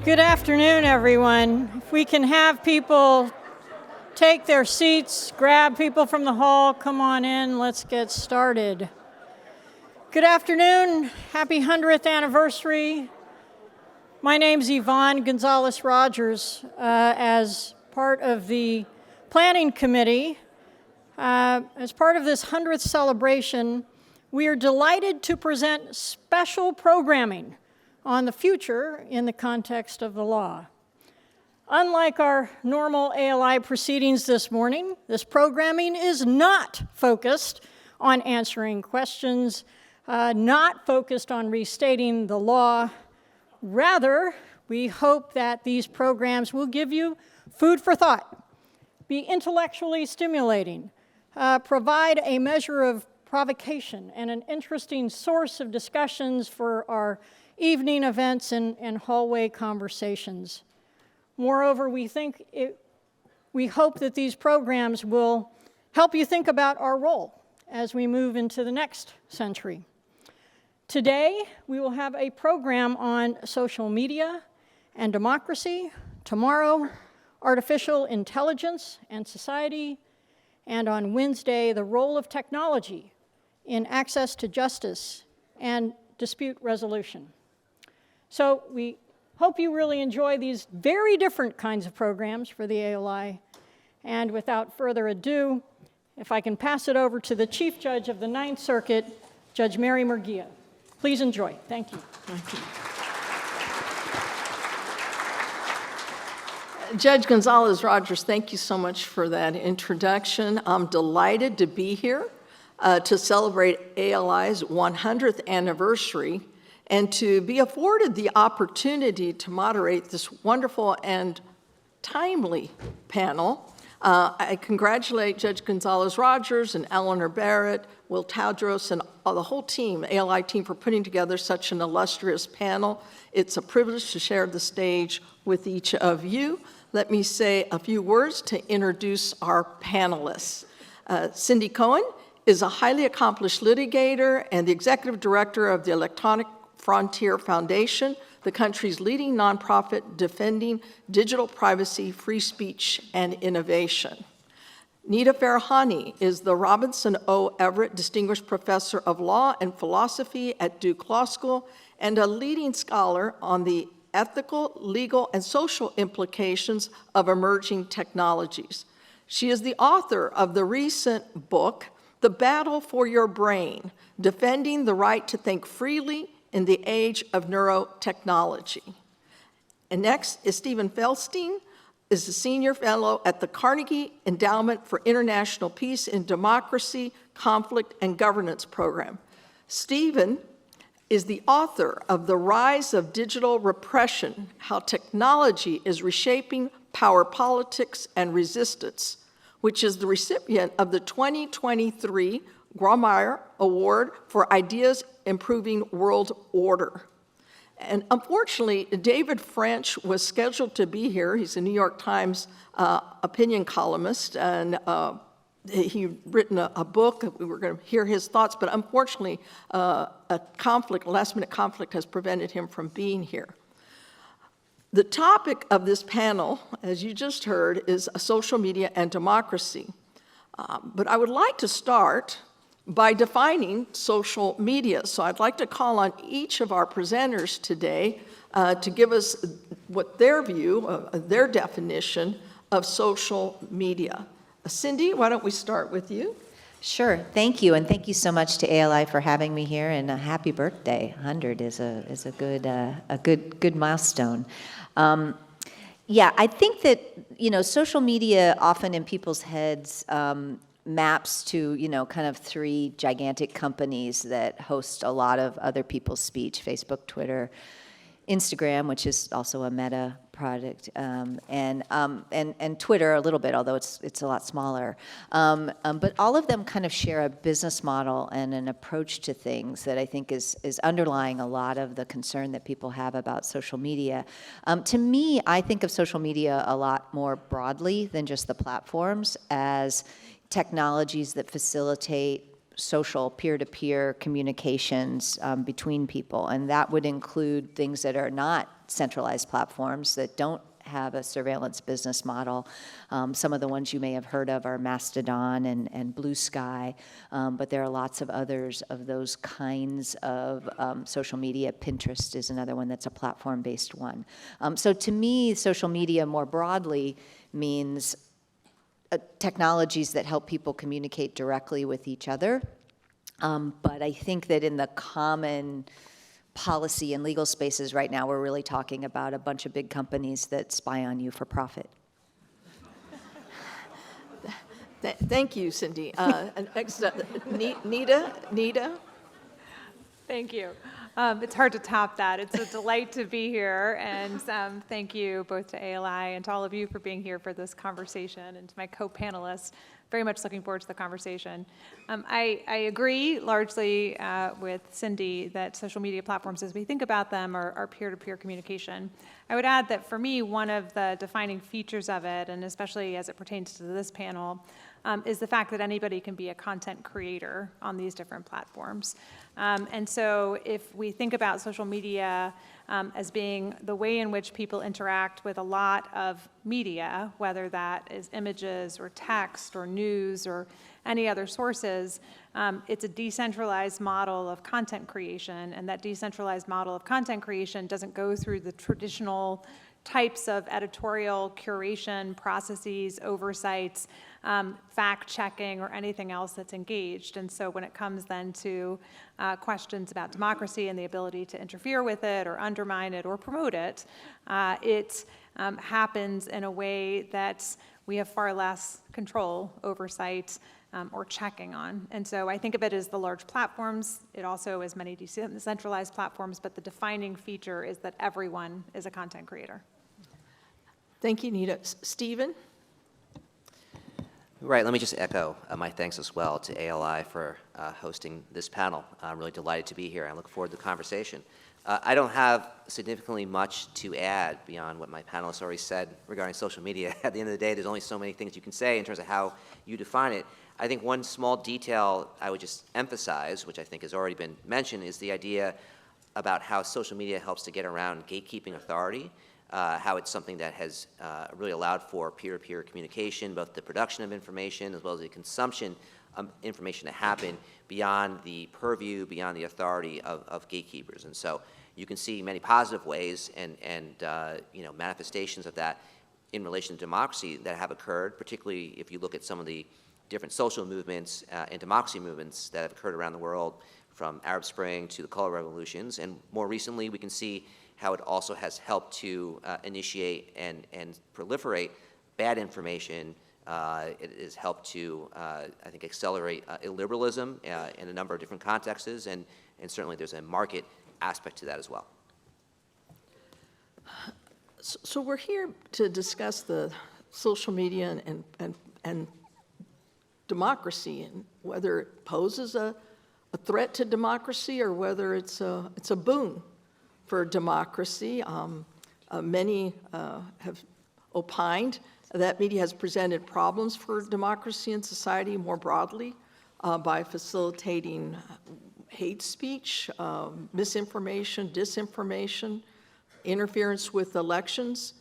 Good afternoon, everyone. If we can have people take their seats, grab people from the hall, come on in, let's get started. Good afternoon, happy 100th anniversary. My name's Yvonne Gonzalez-Rogers. As part of the planning committee, as part of this 100th celebration, we are delighted to present special programming on the future in the context of the law. Unlike our normal ALI proceedings this morning, this programming is not focused on answering questions, not focused on restating the law. Rather, we hope that these programs will give you food for thought, be intellectually stimulating, provide a measure of provocation and an interesting source of discussions for our evening events and hallway conversations. Moreover, we hope that these programs will help you think about our role as we move into the next century. Today, we will have a program on social media and democracy. Tomorrow, artificial intelligence and society. And on Wednesday, the role of technology in access to justice and dispute resolution. So we hope you really enjoy these very different kinds of programs for the ALI. And without further ado, if I can pass it over to the Chief Judge of the Ninth Circuit, Judge Mary Murguia. Please enjoy. Thank you. Thank you. Judge Gonzalez-Rogers, thank you so much for that introduction. I'm delighted to be here to celebrate ALI's 100th anniversary and to be afforded the opportunity to moderate this wonderful and timely panel. I congratulate Judge Gonzalez-Rogers and Eleanor Barrett, Will Tadros, and the whole team, ALI team, for putting together such an illustrious panel. It's a privilege to share the stage with each of you. Let me say a few words to introduce our panelists. Cindy Cohn is a highly accomplished litigator and the executive director of the Electronic Frontier Foundation, the country's leading nonprofit defending digital privacy, free speech, and innovation. Nita Farahany is the Robinson O. Everett Distinguished Professor of Law and Philosophy at Duke Law School and a leading scholar on the ethical, legal, and social implications of emerging technologies. She is the author of the recent book, The Battle for Your Brain, Defending the Right to Think Freely in the Age of Neurotechnology. And next is Stephen Feldstein, is a senior fellow at the Carnegie Endowment for International Peace and Democracy, Conflict, and Governance program. Stephen is the author of The Rise of Digital Repression, How Technology is Reshaping Power Politics and Resistance, which is the recipient of the 2023 Grawemeyer Award for Ideas Improving World Order. And unfortunately, David French was scheduled to be here. He's a New York Times opinion columnist, and he'd written a book. We were going to hear his thoughts, but unfortunately, a last-minute conflict has prevented him from being here. The topic of this panel, as you just heard, is social media and democracy. But I would like to start by defining social media. So I'd like to call on each of our presenters today to give us what their view, their definition of social media. Cindy, why don't we start with you? Sure, thank you, and thank you so much to ALI for having me here, and a happy birthday. 100 is a good milestone. Yeah, I think that, social media often in people's heads maps to, kind of three gigantic companies that host a lot of other people's speech: Facebook, Twitter, Instagram, which is also a Meta product, and Twitter a little bit, although it's a lot smaller. But all of them kind of share a business model and an approach to things that I think is underlying a lot of the concern that people have about social media. To me, I think of social media a lot more broadly than just the platforms as technologies that facilitate social peer-to-peer communications between people, and that would include things that are not centralized platforms that don't have a surveillance business model. Some of the ones you may have heard of are Mastodon and Blue Sky, but there are lots of others of those kinds of social media. Pinterest is another one that's a platform-based one. So to me, social media more broadly means technologies that help people communicate directly with each other. But I think that in the common policy and legal spaces right now, we're really talking about a bunch of big companies that spy on you for profit. Thank you, Cindy. And next, Nita. Thank you. It's hard to top that. It's a delight to be here, and thank you both to ALI and to all of you for being here for this conversation, and to my co-panelists. Very much looking forward to the conversation. I agree largely with Cindy that social media platforms, as we think about them, are peer-to-peer communication. I would add that for me, one of the defining features of it, and especially as it pertains to this panel, is the fact that anybody can be a content creator on these different platforms. And so if we think about social media as being the way in which people interact with a lot of media, whether that is images or text or news or any other sources, it's a decentralized model of content creation, and that decentralized model of content creation doesn't go through the traditional types of editorial curation processes, oversights, fact-checking, or anything else that's engaged. And so when it comes then to questions about democracy and the ability to interfere with it or undermine it or promote it, it happens in a way that we have far less control, oversight, or checking on. And so I think of it as the large platforms. It also is many decentralized platforms, but the defining feature is that everyone is a content creator. Thank you, Nita. Stephen? Right, let me just echo my thanks as well to ALI for hosting this panel. I'm really delighted to be here. I look forward to the conversation. I don't have significantly much to add beyond what my panelists already said regarding social media. At the end of the day, there's only so many things you can say in terms of how you define it. I think one small detail I would just emphasize, which I think has already been mentioned, is the idea about how social media helps to get around gatekeeping authority, how it's something that has really allowed for peer-to-peer communication, both the production of information as well as the consumption of information to happen beyond the purview, beyond the authority of gatekeepers. And so you can see many positive ways and manifestations of that in relation to democracy that have occurred, particularly if you look at some of the different social movements and democracy movements that have occurred around the world, from Arab Spring to the color revolutions. And more recently, we can see how it also has helped to initiate and proliferate bad information. It has helped to, I think, accelerate illiberalism in a number of different contexts, and certainly there's a market aspect to that as well. So we're here to discuss the social media and democracy, and whether it poses a threat to democracy or whether it's a boon for democracy. Many have opined that media has presented problems for democracy and society more broadly by facilitating hate speech, misinformation, disinformation, interference with elections,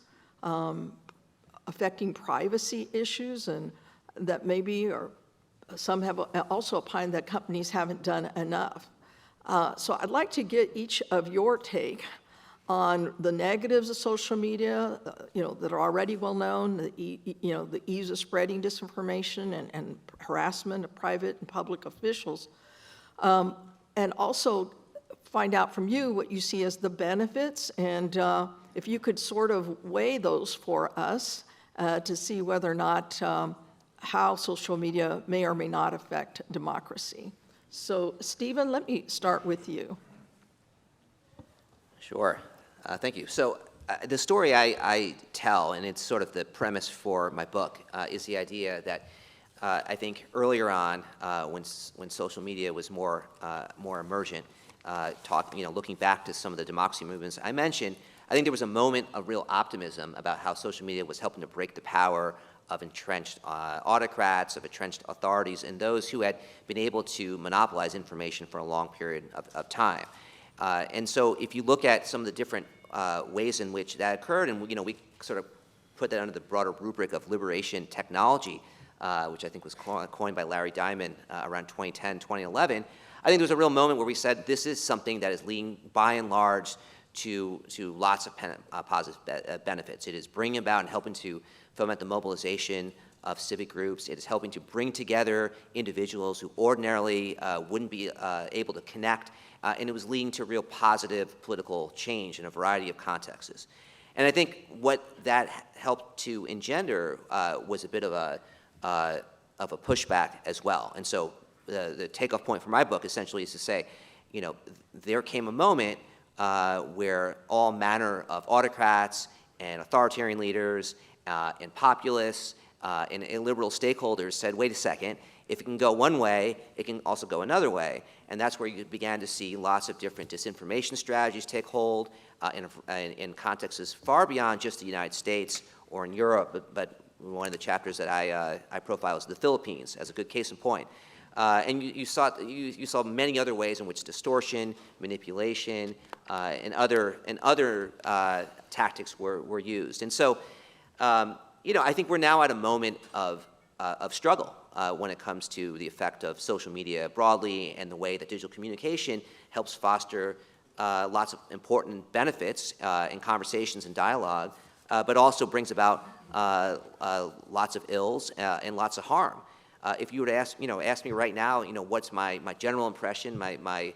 affecting privacy issues, and that maybe, or some have also opined that companies haven't done enough. So I'd like to get each of your take on the negatives of social media, that are already well known, the ease of spreading disinformation and harassment of private and public officials, and also find out from you what you see as the benefits, and if you could sort of weigh those for us to see whether or not how social media may or may not affect democracy. So, Stephen, let me start with you. Sure. Thank you. So the story I tell, and it's sort of the premise for my book, is the idea that I think earlier on, when social media was more emergent, looking back to some of the democracy movements I mentioned, I think there was a moment of real optimism about how social media was helping to break the power of entrenched autocrats, of entrenched authorities, and those who had been able to monopolize information for a long period of time. And so if you look at some of the different ways in which that occurred, and we sort of put that under the broader rubric of liberation technology, which I think was coined by Larry Diamond around 2010, 2011. I think there was a real moment where we said this is something that is leading, by and large, to lots of positive benefits. It is bringing about and helping to foment the mobilization of civic groups. It is helping to bring together individuals who ordinarily wouldn't be able to connect, and it was leading to real positive political change in a variety of contexts. And I think what that helped to engender was a bit of a pushback as well. And so the takeoff point for my book essentially is to say, there came a moment where all manner of autocrats and authoritarian leaders and populists and illiberal stakeholders said, wait a second, if it can go one way, it can also go another way. And that's where you began to see lots of different disinformation strategies take hold in contexts far beyond just the United States or in Europe, but one of the chapters that I profile is the Philippines as a good case in point. And you saw many other ways in which distortion, manipulation, and other tactics were used. And so, I think we're now at a moment of struggle when it comes to the effect of social media broadly and the way that digital communication helps foster lots of important benefits in conversations and dialogue, but also brings about lots of ills and lots of harm. If you were to ask me right now, what's my general impression, my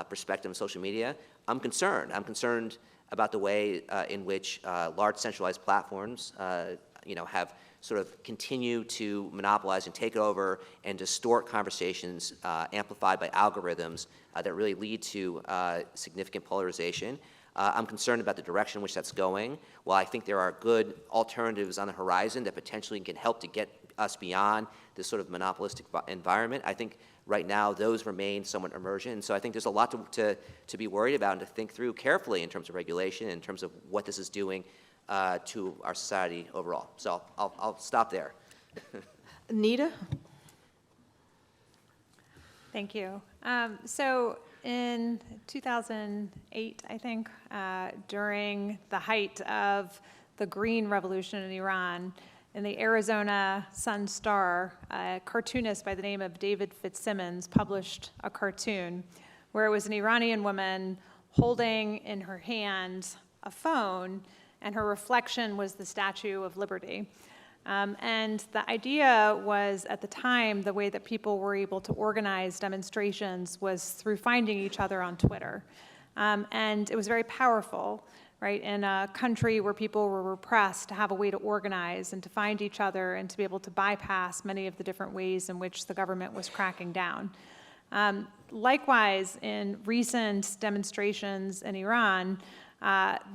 perspective on social media, I'm concerned. I'm concerned about the way in which large centralized platforms, have sort of continued to monopolize and take over and distort conversations amplified by algorithms that really lead to significant polarization. I'm concerned about the direction in which that's going. While I think there are good alternatives on the horizon that potentially can help to get us beyond this sort of monopolistic environment, I think right now those remain somewhat emergent. And so I think there's a lot to be worried about and to think through carefully in terms of regulation, in terms of what this is doing to our society overall. So I'll stop there. Nita? Thank you. So in 2008, I think, during the height of the Green Revolution in Iran, in the Arizona Sun-Star, a cartoonist by the name of David Fitzsimmons published a cartoon where it was an Iranian woman holding in her hand a phone, and her reflection was the Statue of Liberty. And the idea was, at the time, the way that people were able to organize demonstrations was through finding each other on Twitter. And it was very powerful, right, in a country where people were repressed, to have a way to organize and to find each other and to be able to bypass many of the different ways in which the government was cracking down. Likewise, in recent demonstrations in Iran,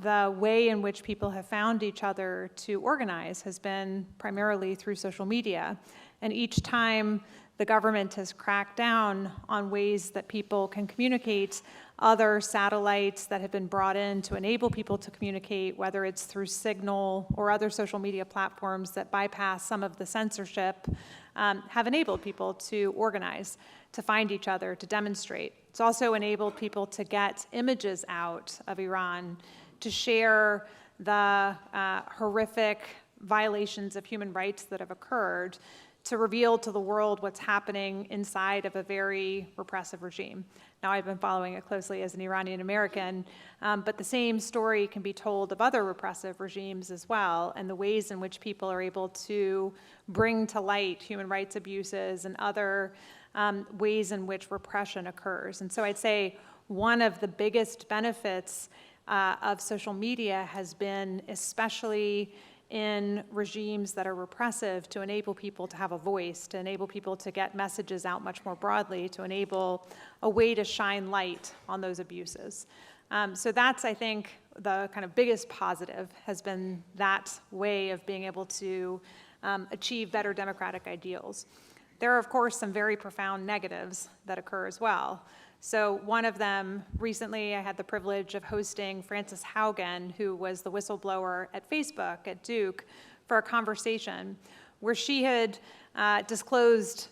the way in which people have found each other to organize has been primarily through social media. And each time the government has cracked down on ways that people can communicate, other satellites that have been brought in to enable people to communicate, whether it's through Signal or other social media platforms that bypass some of the censorship, have enabled people to organize, to find each other, to demonstrate. It's also enabled people to get images out of Iran, to share the horrific violations of human rights that have occurred, to reveal to the world what's happening inside of a very repressive regime. Now, I've been following it closely as an Iranian American, but the same story can be told of other repressive regimes as well, and the ways in which people are able to bring to light human rights abuses and other ways in which repression occurs. And so I'd say one of the biggest benefits of social media has been, especially in regimes that are repressive, to enable people to have a voice, to enable people to get messages out much more broadly, to enable a way to shine light on those abuses. So that's, I think, the kind of biggest positive has been that way of being able to achieve better democratic ideals. There are, of course, some very profound negatives that occur as well. So one of them, recently I had the privilege of hosting Frances Haugen, who was the whistleblower at Facebook at Duke, for a conversation where she had disclosed,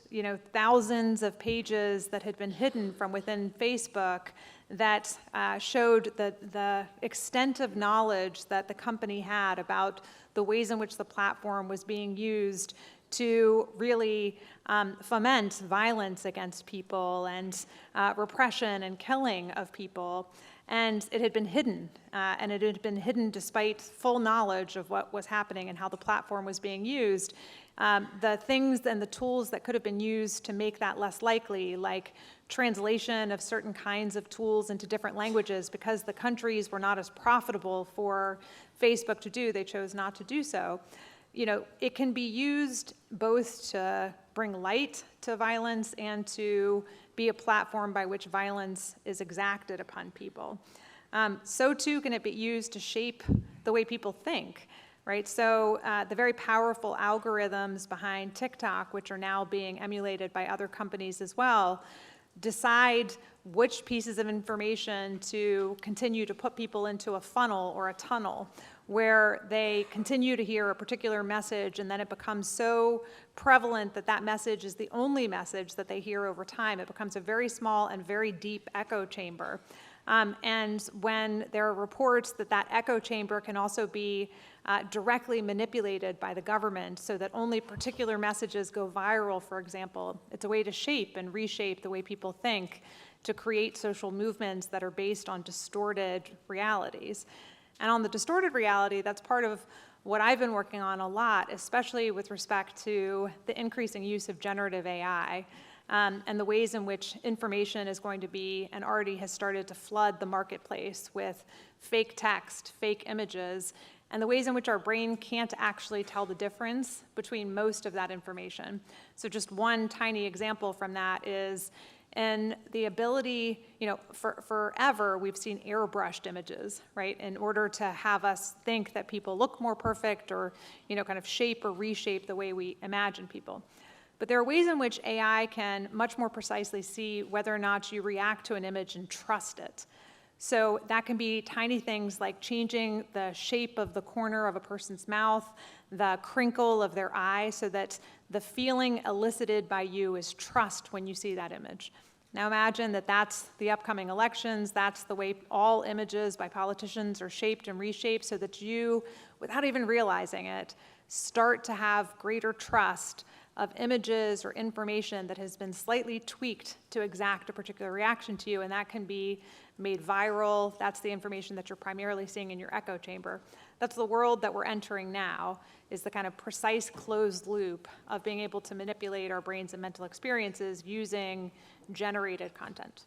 thousands of pages that had been hidden from within Facebook that showed the extent of knowledge that the company had about the ways in which the platform was being used to really foment violence against people and repression and killing of people. And it had been hidden, and it had been hidden despite full knowledge of what was happening and how the platform was being used. The things and the tools that could have been used to make that less likely, like translation of certain kinds of tools into different languages, because the countries were not as profitable for Facebook to do, they chose not to do so. You know, it can be used both to bring light to violence and to be a platform by which violence is exacted upon people. So too can it be used to shape the way people think, right? So the very powerful algorithms behind TikTok, which are now being emulated by other companies as well, decide which pieces of information to continue to put people into a funnel or a tunnel, where they continue to hear a particular message, and then it becomes so prevalent that that message is the only message that they hear over time. It becomes a very small and very deep echo chamber. And when there are reports that that echo chamber can also be directly manipulated by the government so that only particular messages go viral, for example, it's a way to shape and reshape the way people think, to create social movements that are based on distorted realities. And on the distorted reality, that's part of what I've been working on a lot, especially with respect to the increasing use of generative AI, and the ways in which information is going to be, and already has started to flood the marketplace with fake text, fake images, and the ways in which our brain can't actually tell the difference between most of that information. So just one tiny example from that is, and the ability, you know, forever we've seen airbrushed images, right? In order to have us think that people look more perfect, or, you know, kind of shape or reshape the way we imagine people. But there are ways in which AI can much more precisely see whether or not you react to an image and trust it. So that can be tiny things like changing the shape of the corner of a person's mouth, the crinkle of their eye, so that the feeling elicited by you is trust when you see that image. Now imagine that that's the upcoming elections, that's the way all images by politicians are shaped and reshaped, so that you, without even realizing it, start to have greater trust of images or information that has been slightly tweaked to exact a particular reaction to you, and that can be made viral. That's the information that you're primarily seeing in your echo chamber. That's the world that we're entering now, is the kind of precise closed loop of being able to manipulate our brains and mental experiences using generated content.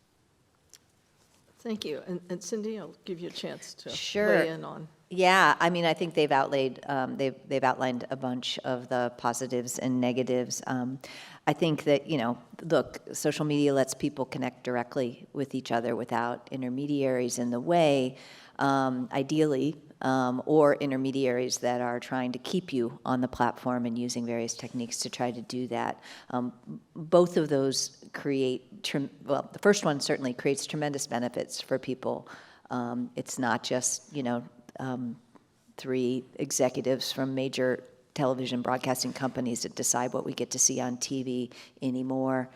Thank you. And Cindy, I'll give you a chance to Sure. weigh in on. Yeah, I mean, I think they've outlined a bunch of the positives and negatives. I think that, you know, look, social media lets people connect directly with each other without intermediaries in the way, ideally, or intermediaries that are trying to keep you on the platform and using various techniques to try to do that. Both of those create, well, the first one certainly creates tremendous benefits for people. It's not just, you know, 3 executives from major television broadcasting companies that decide what we get to see on TV anymore.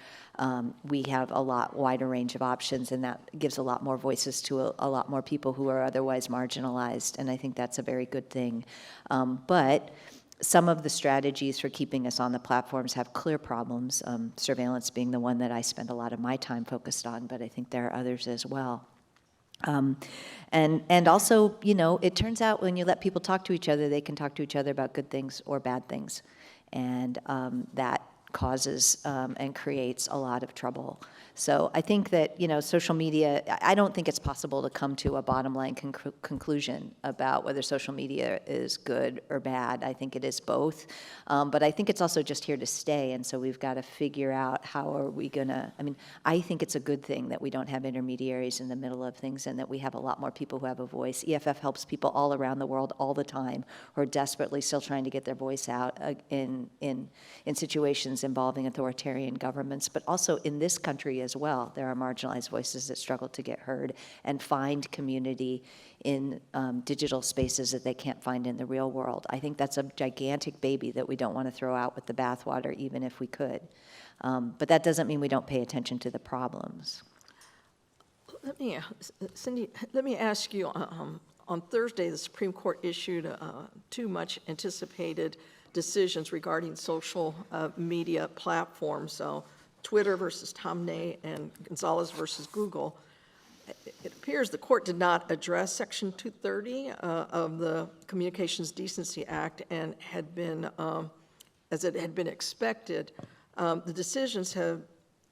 We have a lot wider range of options, and that gives a lot more voices to a lot more people who are otherwise marginalized, and I think that's a very good thing. But some of the strategies for keeping us on the platforms have clear problems, surveillance being the one that I spend a lot of my time focused on, but I think there are others as well. And also, you know, it turns out when you let people talk to each other, they can talk to each other about good things or bad things. And that causes and creates a lot of trouble. So I think that, you know, social media, I don't think it's possible to come to a bottom line conclusion about whether social media is good or bad. I think it is both. But I think it's also just here to stay. And so we've got to figure out how are we going to, I mean, I think it's a good thing that we don't have intermediaries in the middle of things and that we have a lot more people who have a voice. EFF helps people all around the world all the time who are desperately still trying to get their voice out in situations involving authoritarian governments, but also in this country as well. There are marginalized voices that struggle to get heard and find community in digital spaces that they can't find in the real world. I think that's a gigantic baby that we don't want to throw out with the bathwater, even if we could. But that doesn't mean we don't pay attention to the problems. Cindy, let me ask you, on Thursday, the Supreme Court issued two much anticipated decisions regarding social media platforms, so Twitter versus Tom Ney and Gonzalez versus Google. It appears the court did not address Section 230 of the Communications Decency Act and had been, as it had been expected, the decisions have,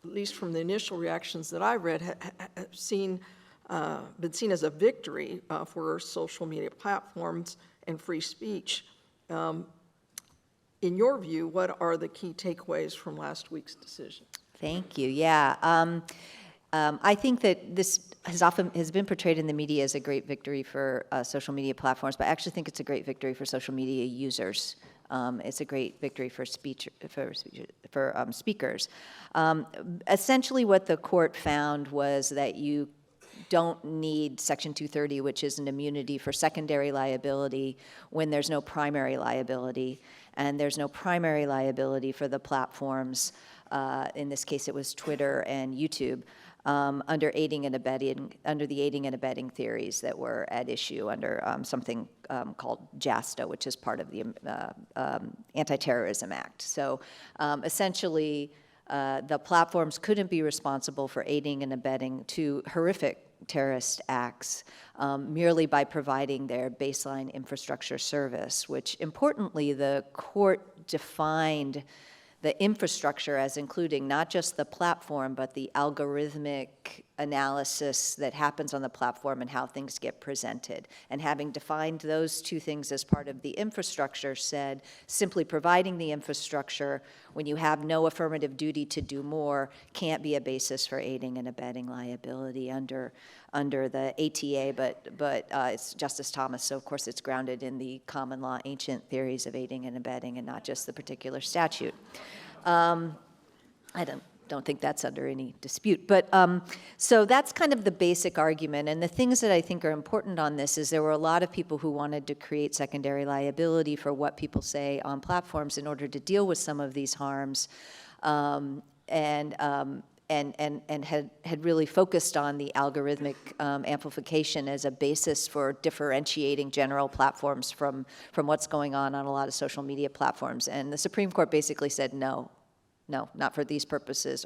at least from the initial reactions that I read, have been seen as a victory for social media platforms and free speech. In your view, what are the key takeaways from last week's decision? Thank you. Yeah. I think that this has been portrayed in the media as a great victory for social media platforms, but I actually think it's a great victory for social media users. It's a great victory for speakers. Essentially, what the court found was that you don't need Section 230, which is an immunity for secondary liability when there's no primary liability, and there's no primary liability for the platforms. In this case, it was Twitter and YouTube. Under the aiding and abetting theories that were at issue under something called JASTA, which is part of the Anti-Terrorism Act. So essentially, the platforms couldn't be responsible for aiding and abetting two horrific terrorist acts merely by providing their baseline infrastructure service, which importantly, the court defined the infrastructure as including not just the platform, but the algorithmic analysis that happens on the platform and how things get presented. And having defined those two things as part of the infrastructure, said simply providing the infrastructure when you have no affirmative duty to do more can't be a basis for aiding and abetting liability under the ATA, but it's Justice Thomas, so of course it's grounded in the common law ancient theories of aiding and abetting and not just the particular statute. I don't think that's under any dispute. But so that's kind of the basic argument. And the things that I think are important on this is there were a lot of people who wanted to create secondary liability for what people say on platforms in order to deal with some of these harms, and had really focused on the algorithmic amplification as a basis for differentiating general platforms from what's going on a lot of social media platforms. And the Supreme Court basically said, no, not for these purposes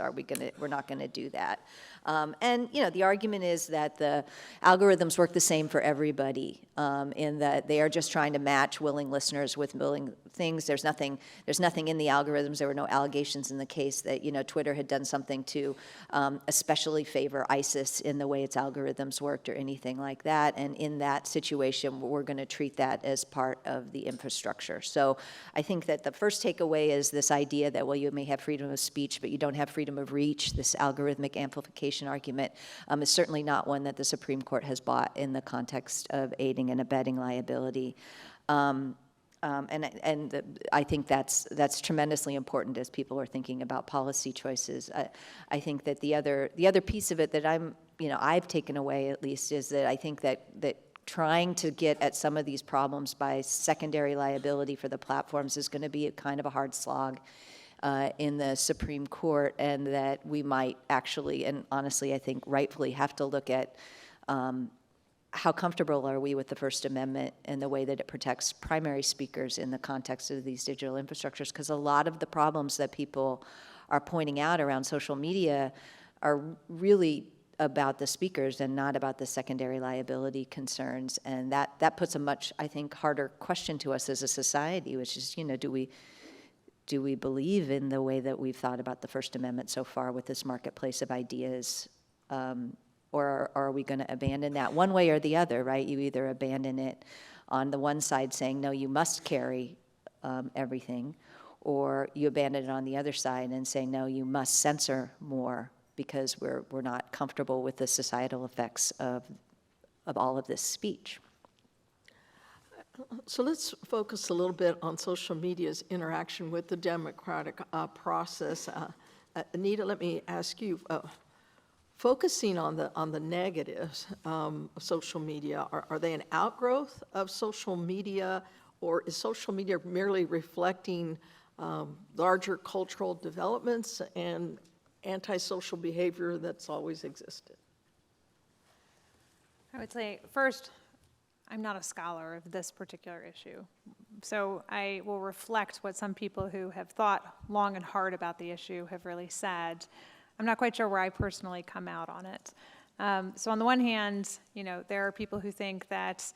we're not gonna do that. And the argument is that the algorithms work the same for everybody, in that they are just trying to match willing listeners with willing things. There's nothing in the algorithms. There were no allegations in the case that Twitter had done something to especially favor ISIS in the way its algorithms worked or anything like that. And in that situation, we're going to treat that as part of the infrastructure. So I think that the first takeaway is this idea that, well, you may have freedom of speech, but you don't have freedom of reach. This algorithmic amplification argument is certainly not one that the Supreme Court has bought in the context of aiding and abetting liability. And I think that's tremendously important as people are thinking about policy choices. I think that the other piece of it that I've taken away at least is that I think that trying to get at some of these problems by secondary liability for the platforms is going to be kind of a hard slog in the Supreme Court, and that we might actually, and honestly I think rightfully, have to look at how comfortable are we with the First Amendment and the way that it protects primary speakers in the context of these digital infrastructures? Because a lot of the problems that people are pointing out around social media are really about the speakers and not about the secondary liability concerns. And that puts a much, I think, harder question to us as a society, which is, do we believe in the way that we've thought about the First Amendment so far with this marketplace of ideas? Or are we going to abandon that one way or the other, right? You either abandon it on the one side saying, no, you must carry everything, or you abandon it on the other side and say, no, you must censor more because we're not comfortable with the societal effects of all of this speech. So let's focus a little bit on social media's interaction with the democratic process. Nita, let me ask you, focusing on the negatives of social media, are they an outgrowth of social media, or is social media merely reflecting larger cultural developments and antisocial behavior that's always existed? I would say, first, I'm not a scholar of this particular issue. So I will reflect what some people who have thought long and hard about the issue have really said. I'm not quite sure where I personally come out on it. So on the one hand, there are people who think that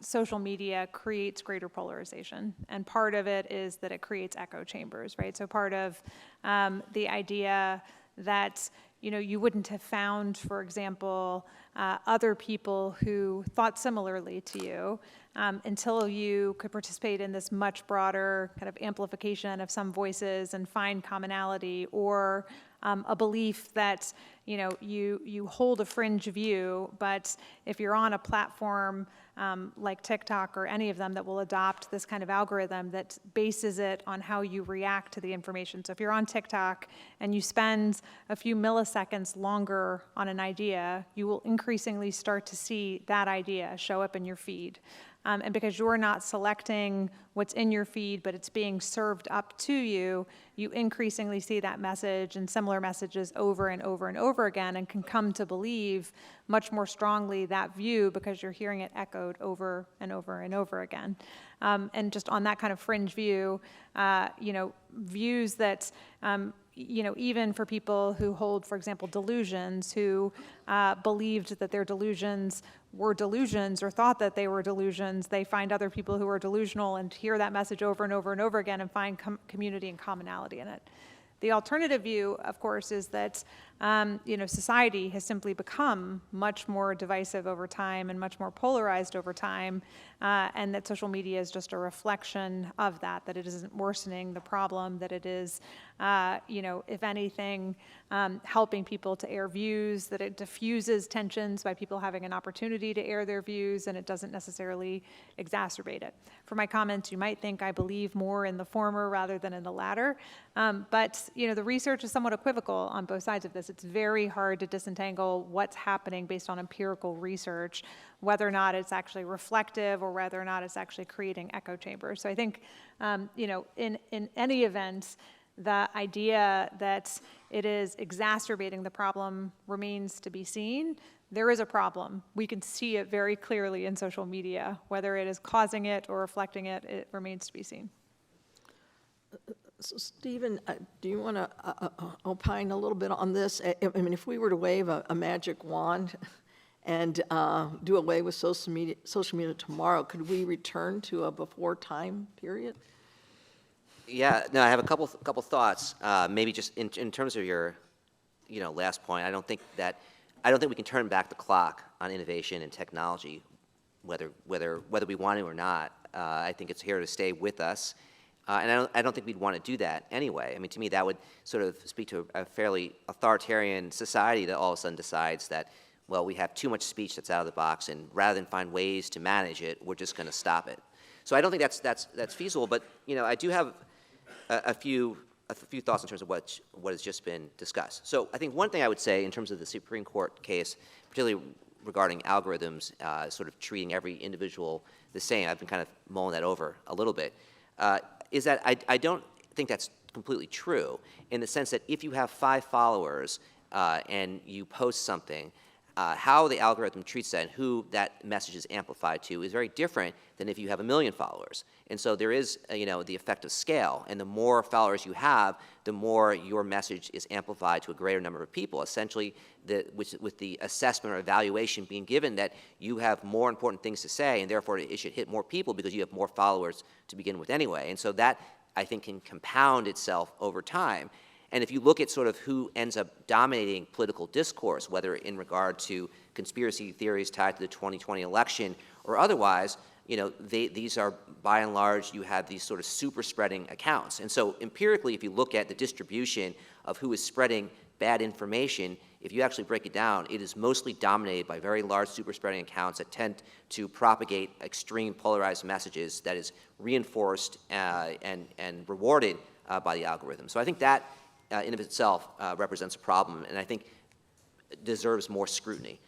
social media creates greater polarization, and part of it is that it creates echo chambers, right? So part of the idea that you wouldn't have found, for example, other people who thought similarly to you until you could participate in this much broader kind of amplification of some voices and find commonality, or a belief that you hold a fringe view, but if you're on a platform like TikTok or any of them that will adopt this kind of algorithm that bases it on how you react to the information. So if you're on TikTok and you spend a few milliseconds longer on an idea, you will increasingly start to see that idea show up in your feed. And because you're not selecting what's in your feed, but it's being served up to you, you increasingly see that message and similar messages over and over and over again, and can come to believe much more strongly that view because you're hearing it echoed over and over and over again. And just on that kind of fringe view, views that even for people who hold, for example, delusions, who believed that their delusions were delusions or thought that they were delusions, they find other people who are delusional and hear that message over and over and over again and find community and commonality in it. The alternative view, of course, is that society has simply become much more divisive over time and much more polarized over time, and that social media is just a reflection of that it isn't worsening the problem, that it is, if anything, helping people to air views, that it diffuses tensions by people having an opportunity to air their views, and it doesn't necessarily exacerbate it. For my comments, you might think I believe more in the former rather than in the latter, but the research is somewhat equivocal on both sides of this. It's very hard to disentangle what's happening based on empirical research, whether or not it's actually reflective or whether or not it's actually creating echo chambers. So I think, in any event, the idea that it is exacerbating the problem remains to be seen. There is a problem. We can see it very clearly in social media. Whether it is causing it or reflecting it, it remains to be seen. So Stephen, do you want to opine a little bit on this? I mean, if we were to wave a magic wand and do away with social media tomorrow, could we return to a before time period? Yeah, no, I have a couple thoughts. Maybe just in terms of your, last point. I don't think we can turn back the clock on innovation and technology, whether we want to or not. I think it's here to stay with us. And I don't think we'd want to do that anyway. I mean, to me, that would sort of speak to a fairly authoritarian society that all of a sudden decides that, well, we have too much speech that's out of the box, and rather than find ways to manage it, we're just going to stop it. So I don't think that's feasible. But I do have a few thoughts in terms of what has just been discussed. So I think one thing I would say in terms of the Supreme Court case, particularly regarding algorithms, sort of treating every individual the same, I've been kind of mulling that over a little bit. Is that I don't think that's completely true, in the sense that if you have 5 followers and you post something, how the algorithm treats that and who that message is amplified to is very different than if you have 1 million followers. And so there is, the effect of scale, and the more followers you have, the more your message is amplified to a greater number of people, essentially with the assessment or evaluation being given that you have more important things to say, and therefore it should hit more people because you have more followers to begin with anyway. And so that, I think, can compound itself over time. And if you look at sort of who ends up dominating political discourse, whether in regard to conspiracy theories tied to the 2020 election or otherwise, these are, by and large, you have these sort of super spreading accounts. And so empirically, if you look at the distribution of who is spreading bad information, if you actually break it down, it is mostly dominated by very large super spreading accounts that tend to propagate extreme polarized messages that is reinforced and rewarded by the algorithm. So I think that in of itself represents a problem, and I think deserves more scrutiny.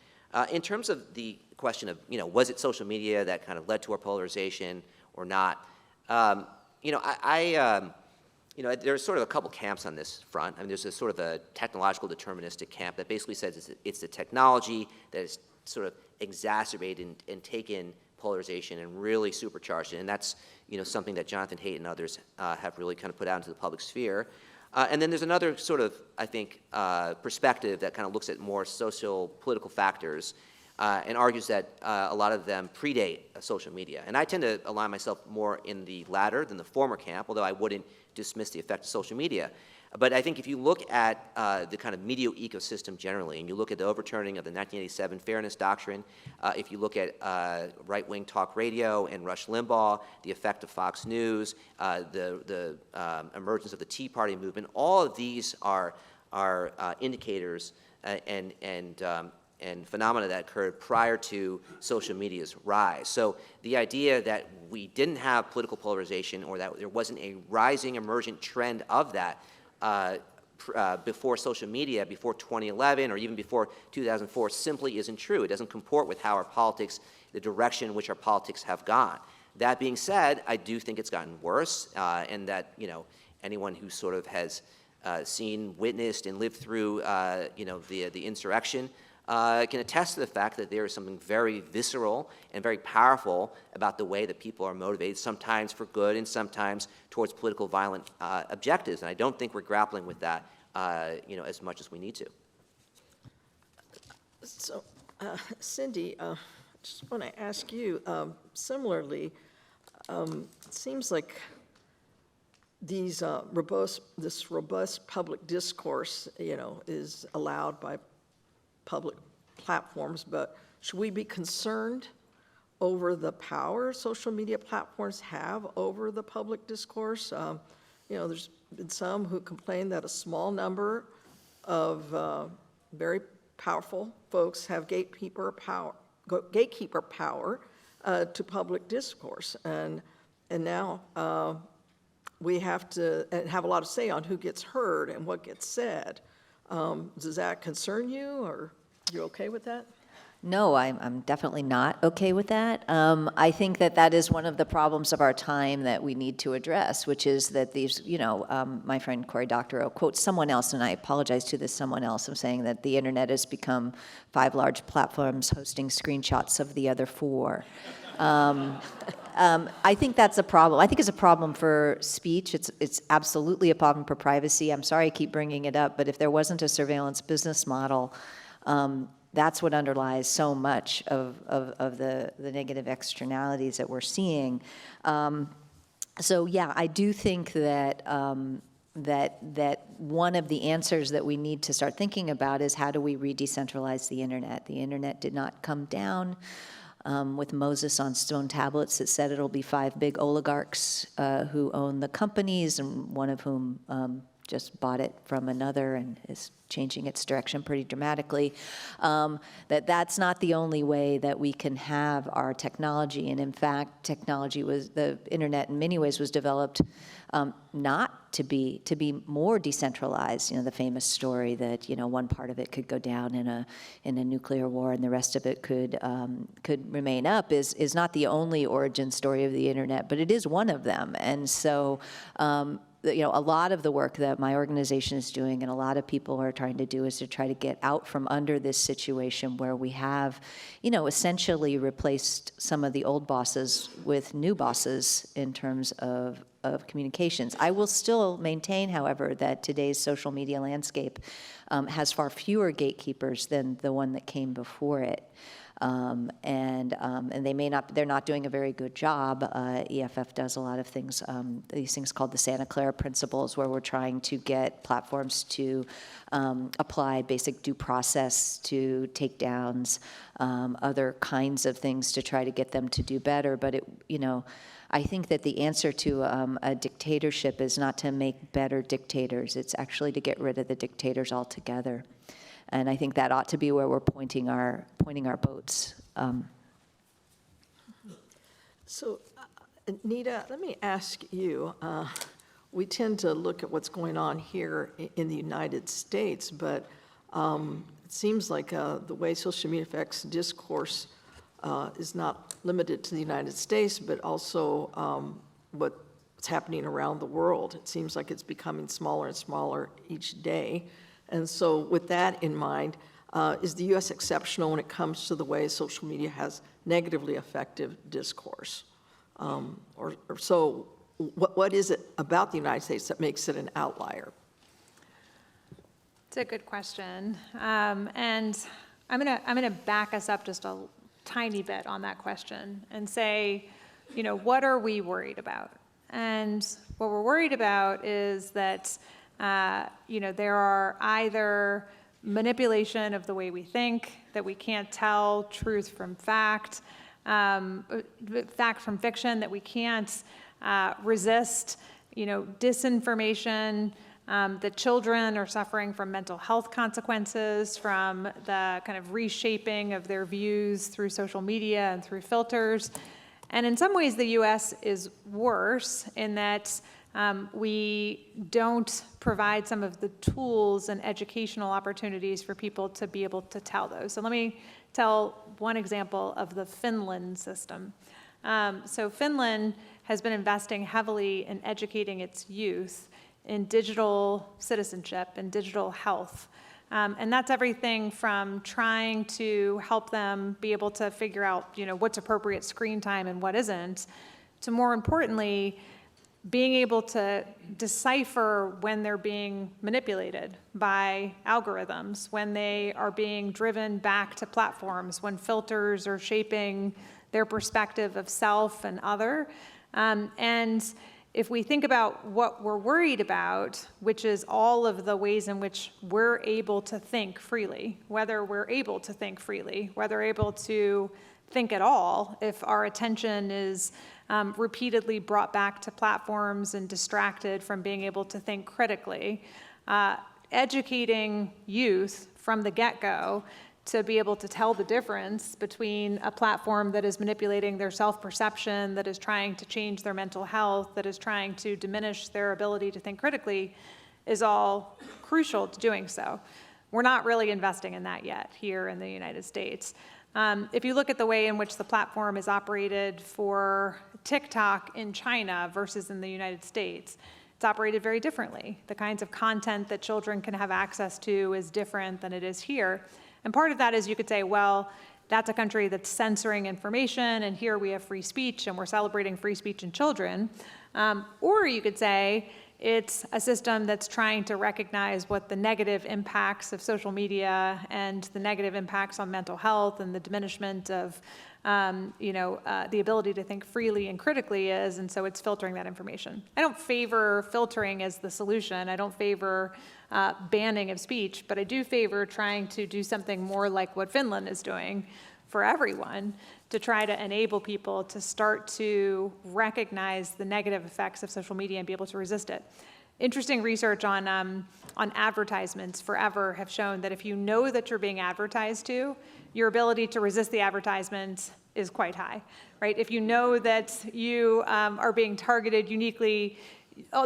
In terms of the question of, was it social media that kind of led to our polarization or not? there's sort of a couple camps on this front. I mean, there's a sort of a technological deterministic camp that basically says it's the technology that is sort of exacerbated and taken polarization and really supercharged it. And that's, something that Jonathan Haidt and others have really kind of put out into the public sphere. And then there's another sort of, I think, perspective that kind of looks at more social, political factors and argues that a lot of them predate social media. And I tend to align myself more in the latter than the former camp, although I wouldn't dismiss the effect of social media. But I think if you look at the kind of media ecosystem generally, and you look at the overturning of the 1987 Fairness Doctrine, if you look at right-wing talk radio and Rush Limbaugh, the effect of Fox News, the emergence of the Tea Party movement, all of these are indicators and phenomena that occurred prior to social media's rise. So the idea that we didn't have political polarization or that there wasn't a rising emergent trend of that before social media, before 2011, or even before 2004 simply isn't true. It doesn't comport with how our politics, the direction in which our politics have gone. That being said, I do think it's gotten worse, and that, anyone who sort of has seen, witnessed, and lived through, the insurrection can attest to the fact that there is something very visceral and very powerful about the way that people are motivated, sometimes for good and sometimes towards political violent objectives. And I don't think we're grappling with that, as much as we need to. So, Cindy, I just want to ask you, similarly, it seems like this robust public discourse, is allowed by public platforms, but should we be concerned over the power social media platforms have over the public discourse? There's been some who complain that a small number of very powerful folks have gatekeeper power to public discourse, and now we have to have a lot of say on who gets heard and what gets said. Does that concern you, or you okay with that? No, I'm definitely not okay with that. I think that is one of the problems of our time that we need to address, which is that these, my friend Cory Doctorow quotes someone else, and I apologize to this someone else. I'm saying that the internet has become 5 large platforms hosting screenshots of the other 4. I think that's a problem. I think it's a problem for speech. It's absolutely a problem for privacy. I'm sorry I keep bringing it up, but if there wasn't a surveillance business model, that's what underlies so much of the negative externalities that we're seeing. So yeah, I do think that that one of the answers that we need to start thinking about is how do we re-decentralize the internet? The internet did not come down with Moses on stone tablets that said it'll be 5 big oligarchs who own the companies, and one of whom just bought it from another and is changing its direction pretty dramatically. That's not the only way that we can have our technology. And in fact, the internet in many ways was developed not to be more decentralized. The famous story that one part of it could go down in a nuclear war and the rest of it could remain up is not the only origin story of the internet, but it is one of them. And so a lot of the work that my organization is doing and a lot of people are trying to do is to try to get out from under this situation where we have, essentially replaced some of the old bosses with new bosses in terms of communications. I will still maintain, however, that today's social media landscape has far fewer gatekeepers than the one that came before it. And they're not doing a very good job. EFF does a lot of things, these things called the Santa Clara Principles, where we're trying to get platforms to apply basic due process to takedowns, other kinds of things to try to get them to do better. But I think that the answer to a dictatorship is not to make better dictators. It's actually to get rid of the dictators altogether. And I think that ought to be where we're pointing our boats. So, Nita, let me ask you, we tend to look at what's going on here in the United States, but it seems like the way social media affects discourse is not limited to the United States, but also what what's happening around the world. It seems like it's becoming smaller and smaller each day. And so with that in mind, is the U.S. exceptional when it comes to the way social media has negatively affected discourse? What is it about the United States that makes it an outlier? It's a good question. And I'm gonna back us up just a tiny bit on that question and say, what are we worried about? And what we're worried about is that, there are either manipulation of the way we think, that we can't tell truth from fact, fact from fiction, that we can't resist, disinformation, that children are suffering from mental health consequences, from the kind of reshaping of their views through social media and through filters. And in some ways, the US is worse in that we don't provide some of the tools and educational opportunities for people to be able to tell those. So let me tell one example of the Finland system. So Finland has been investing heavily in educating its youth in digital citizenship and digital health. And that's everything from trying to help them be able to figure out, what's appropriate screen time and what isn't, to more importantly, being able to decipher when they're being manipulated by algorithms, when they are being driven back to platforms, when filters are shaping their perspective of self and other. And if we think about what we're worried about, which is all of the ways in which we're able to think freely, whether we're able to think freely, whether we're able to think at all, if our attention is repeatedly brought back to platforms and distracted from being able to think critically, educating youth from the get-go to be able to tell the difference between a platform that is manipulating their self-perception, that is trying to change their mental health, that is trying to diminish their ability to think critically, is all crucial to doing so. We're not really investing in that yet here in the United States. If you look at the way in which the platform is operated for TikTok in China versus in the United States, it's operated very differently. The kinds of content that children can have access to is different than it is here. And part of that is you could say, well, that's a country that's censoring information, and here we have free speech, and we're celebrating free speech in children. Or you could say it's a system that's trying to recognize what the negative impacts of social media and the negative impacts on mental health and the diminishment of the ability to think freely and critically is, and so it's filtering that information. I don't favor filtering as the solution. I don't favor banning of speech, but I do favor trying to do something more like what Finland is doing for everyone, to try to enable people to start to recognize the negative effects of social media and be able to resist it. Interesting research on advertisements forever have shown that if you know that you're being advertised to, your ability to resist the advertisement is quite high, right? If you know that you are being targeted uniquely,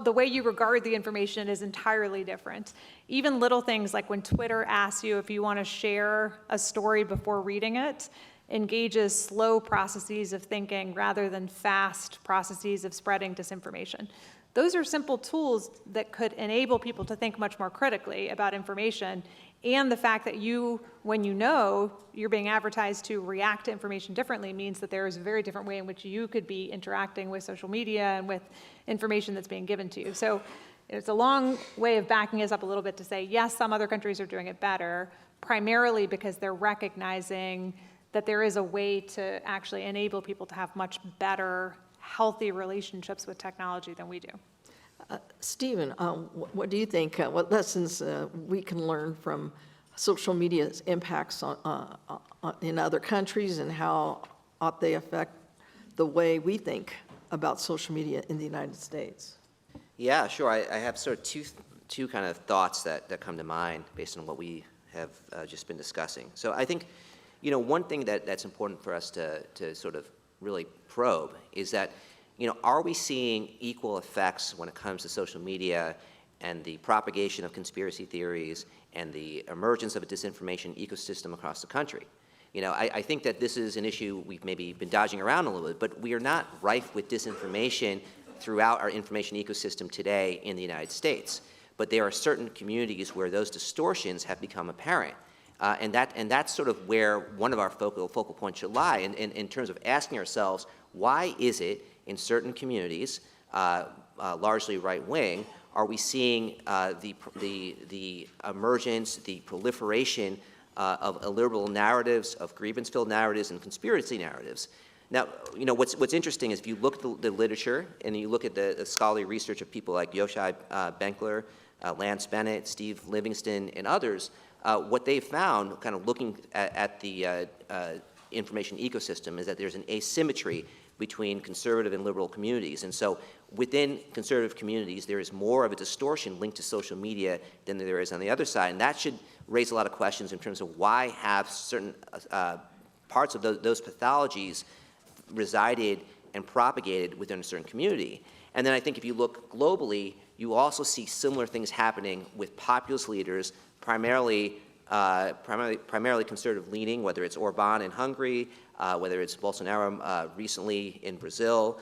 the way you regard the information is entirely different. Even little things like when Twitter asks you if you want to share a story before reading it, engages slow processes of thinking rather than fast processes of spreading disinformation. Those are simple tools that could enable people to think much more critically about information, and the fact that when you know you're being advertised to react to information differently means that there is a very different way in which you could be interacting with social media and with information that's being given to you. So it's a long way of backing us up a little bit to say, yes, some other countries are doing it better, primarily because they're recognizing that there is a way to actually enable people to have much better, healthy relationships with technology than we do. Stephen, what do you think? What lessons we can learn from social media's impacts in other countries, and how ought they affect the way we think about social media in the United States? Yeah, sure. I have sort of two kind of thoughts that come to mind based on what we have just been discussing. So I think, one thing that's important for us to sort of really probe is that, are we seeing equal effects when it comes to social media and the propagation of conspiracy theories and the emergence of a disinformation ecosystem across the country? I think that this is an issue we've maybe been dodging around a little bit, but we are not rife with disinformation throughout our information ecosystem today in the United States. But there are certain communities where those distortions have become apparent. And that's sort of where one of our focal points should lie in terms of asking ourselves, why is it in certain communities, largely right-wing, are we seeing the emergence, the proliferation of illiberal narratives, of grievance-filled narratives, and conspiracy narratives? Now, what's interesting is if you look at the literature and you look at the scholarly research of people like Yoshai Benkler, Lance Bennett, Steve Livingston, and others, what they've found, kind of looking at the information ecosystem, is that there's an asymmetry between conservative and liberal communities. And so within conservative communities, there is more of a distortion linked to social media than there is on the other side. And that should raise a lot of questions in terms of why have certain parts of those pathologies resided and propagated within a certain community. And then I think if you look globally, you also see similar things happening with populist leaders, primarily conservative leaning, whether it's Orban in Hungary, whether it's Bolsonaro recently in Brazil,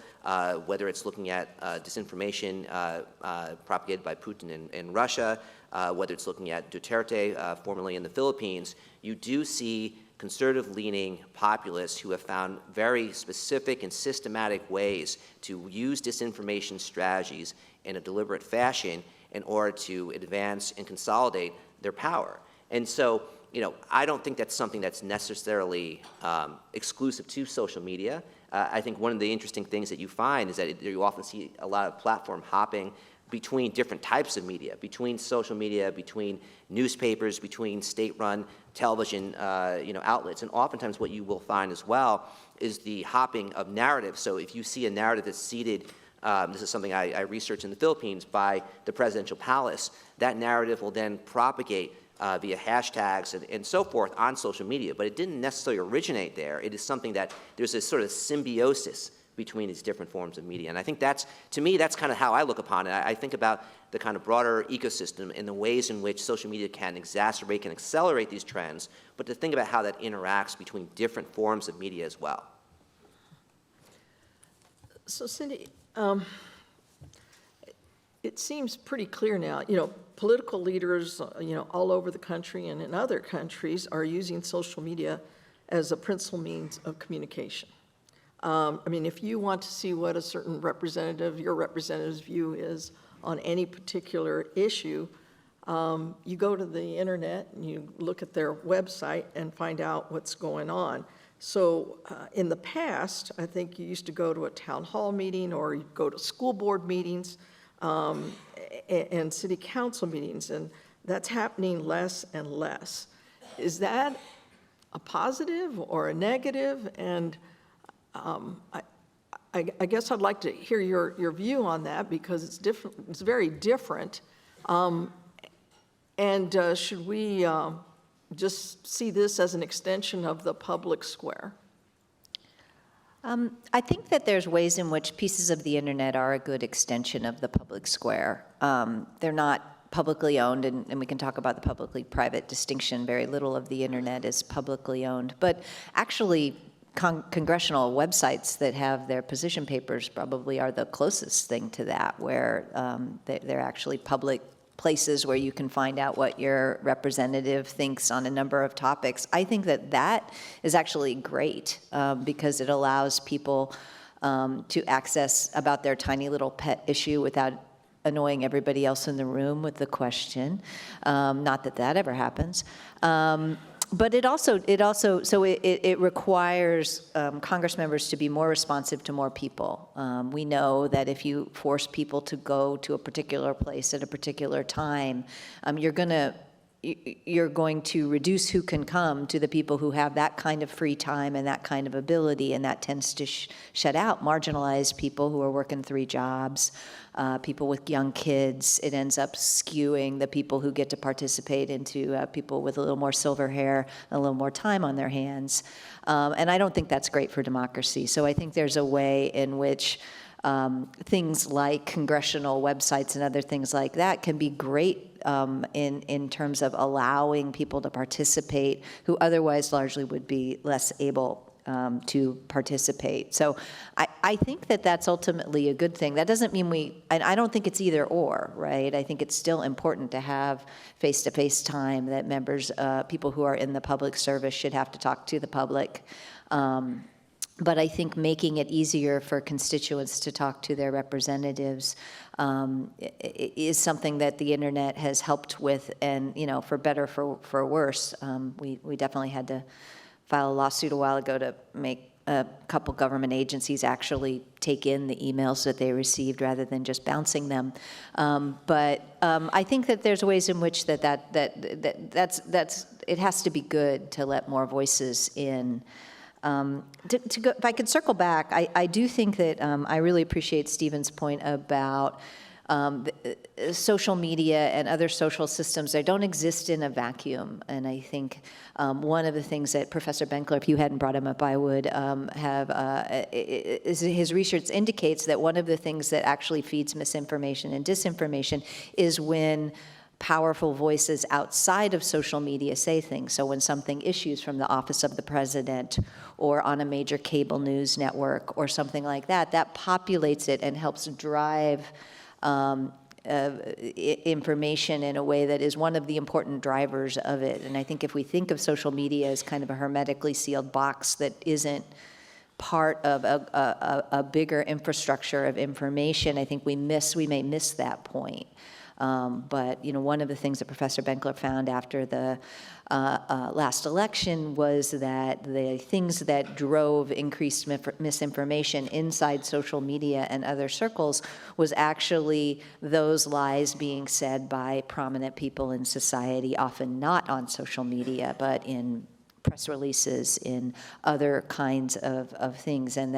whether it's looking at disinformation propagated by Putin in Russia, whether it's looking at Duterte, formerly in the Philippines. You do see conservative-leaning populists who have found very specific and systematic ways to use disinformation strategies in a deliberate fashion in order to advance and consolidate their power. And so, I don't think that's something that's necessarily exclusive to social media. I think one of the interesting things that you find is that you often see a lot of platform hopping between different types of media, between social media, between newspapers, between state-run television outlets. And oftentimes what you will find as well is the hopping of narratives. So if you see a narrative that's seeded, this is something I researched in the Philippines, by the presidential palace, that narrative will then propagate via hashtags and so forth on social media. But it didn't necessarily originate there. It is something that there's this sort of symbiosis between these different forms of media. And I think to me, that's kind of how I look upon it. I think about the kind of broader ecosystem and the ways in which social media can exacerbate, can accelerate these trends, but to think about how that interacts between different forms of media as well. So Cindy, it seems pretty clear now, political leaders, all over the country and in other countries are using social media as a principal means of communication. If you want to see what a certain your representative's view is on any particular issue, you go to the internet and you look at their website and find out what's going on. So in the past, I think you used to go to a town hall meeting or you'd go to school board meetings and city council meetings, and that's happening less and less. Is that a positive or a negative? And I guess I'd like to hear your view on that, because it's different. It's very different. Should we just see this as an extension of the public square? I think that there's ways in which pieces of the internet are a good extension of the public square. They're not publicly owned, and we can talk about the publicly-private distinction. Very little of the internet is publicly owned. But actually, congressional websites that have their position papers probably are the closest thing to that, where they're actually public places where you can find out what your representative thinks on a number of topics. I think that is actually great because it allows people to access about their tiny little pet issue without annoying everybody else in the room with the question. Not that ever happens. But it requires Congress members to be more responsive to more people. We know that if you force people to go to a particular place at a particular time, you're going to reduce who can come to the people who have that kind of free time and that kind of ability, and that tends to shut out marginalized people who are working 3 jobs, people with young kids. It ends up skewing the people who get to participate into people with a little more silver hair, a little more time on their hands. And I don't think that's great for democracy. So I think there's a way in which things like congressional websites and other things like that can be great in terms of allowing people to participate who otherwise largely would be less able to participate. So I think that that's ultimately a good thing. That doesn't mean and I don't think it's either or, right? I think it's still important to have face-to-face time, that members, people who are in the public service should have to talk to the public. But I think making it easier for constituents to talk to their representatives is something that the internet has helped with, and for better, for worse. We definitely had to file a lawsuit a while ago to make a couple government agencies actually take in the emails that they received rather than just bouncing them. But I think that there's ways in which that's it has to be good to let more voices in. To go, if I could circle back, I do think that I really appreciate Stephen's point about social media and other social systems. They don't exist in a vacuum, and I think one of the things that Professor Benkler, if you hadn't brought him up, I would his research indicates that one of the things that actually feeds misinformation and disinformation is when powerful voices outside of social media say things. So when something issues from the office of the president or on a major cable news network or something like that, that populates it and helps drive information in a way that is one of the important drivers of it. And I think if we think of social media as kind of a hermetically sealed box that isn't part of a bigger infrastructure of information, I think we may miss that point. But one of the things that Professor Benkler found after the last election was that the things that drove increased misinformation inside social media and other circles was actually those lies being said by prominent people in society, often not on social media, but in press releases, in other kinds of things, and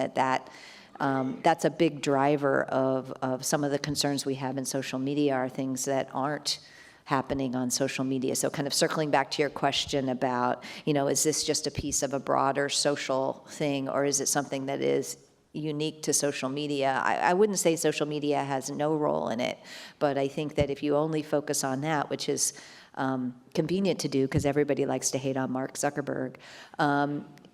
that's a big driver of some of the concerns we have in social media are things that aren't happening on social media. So kind of circling back to your question about, is this just a piece of a broader social thing, or is it something that is unique to social media? I wouldn't say social media has no role in it, but I think that if you only focus on that, which is convenient to do because everybody likes to hate on Mark Zuckerberg,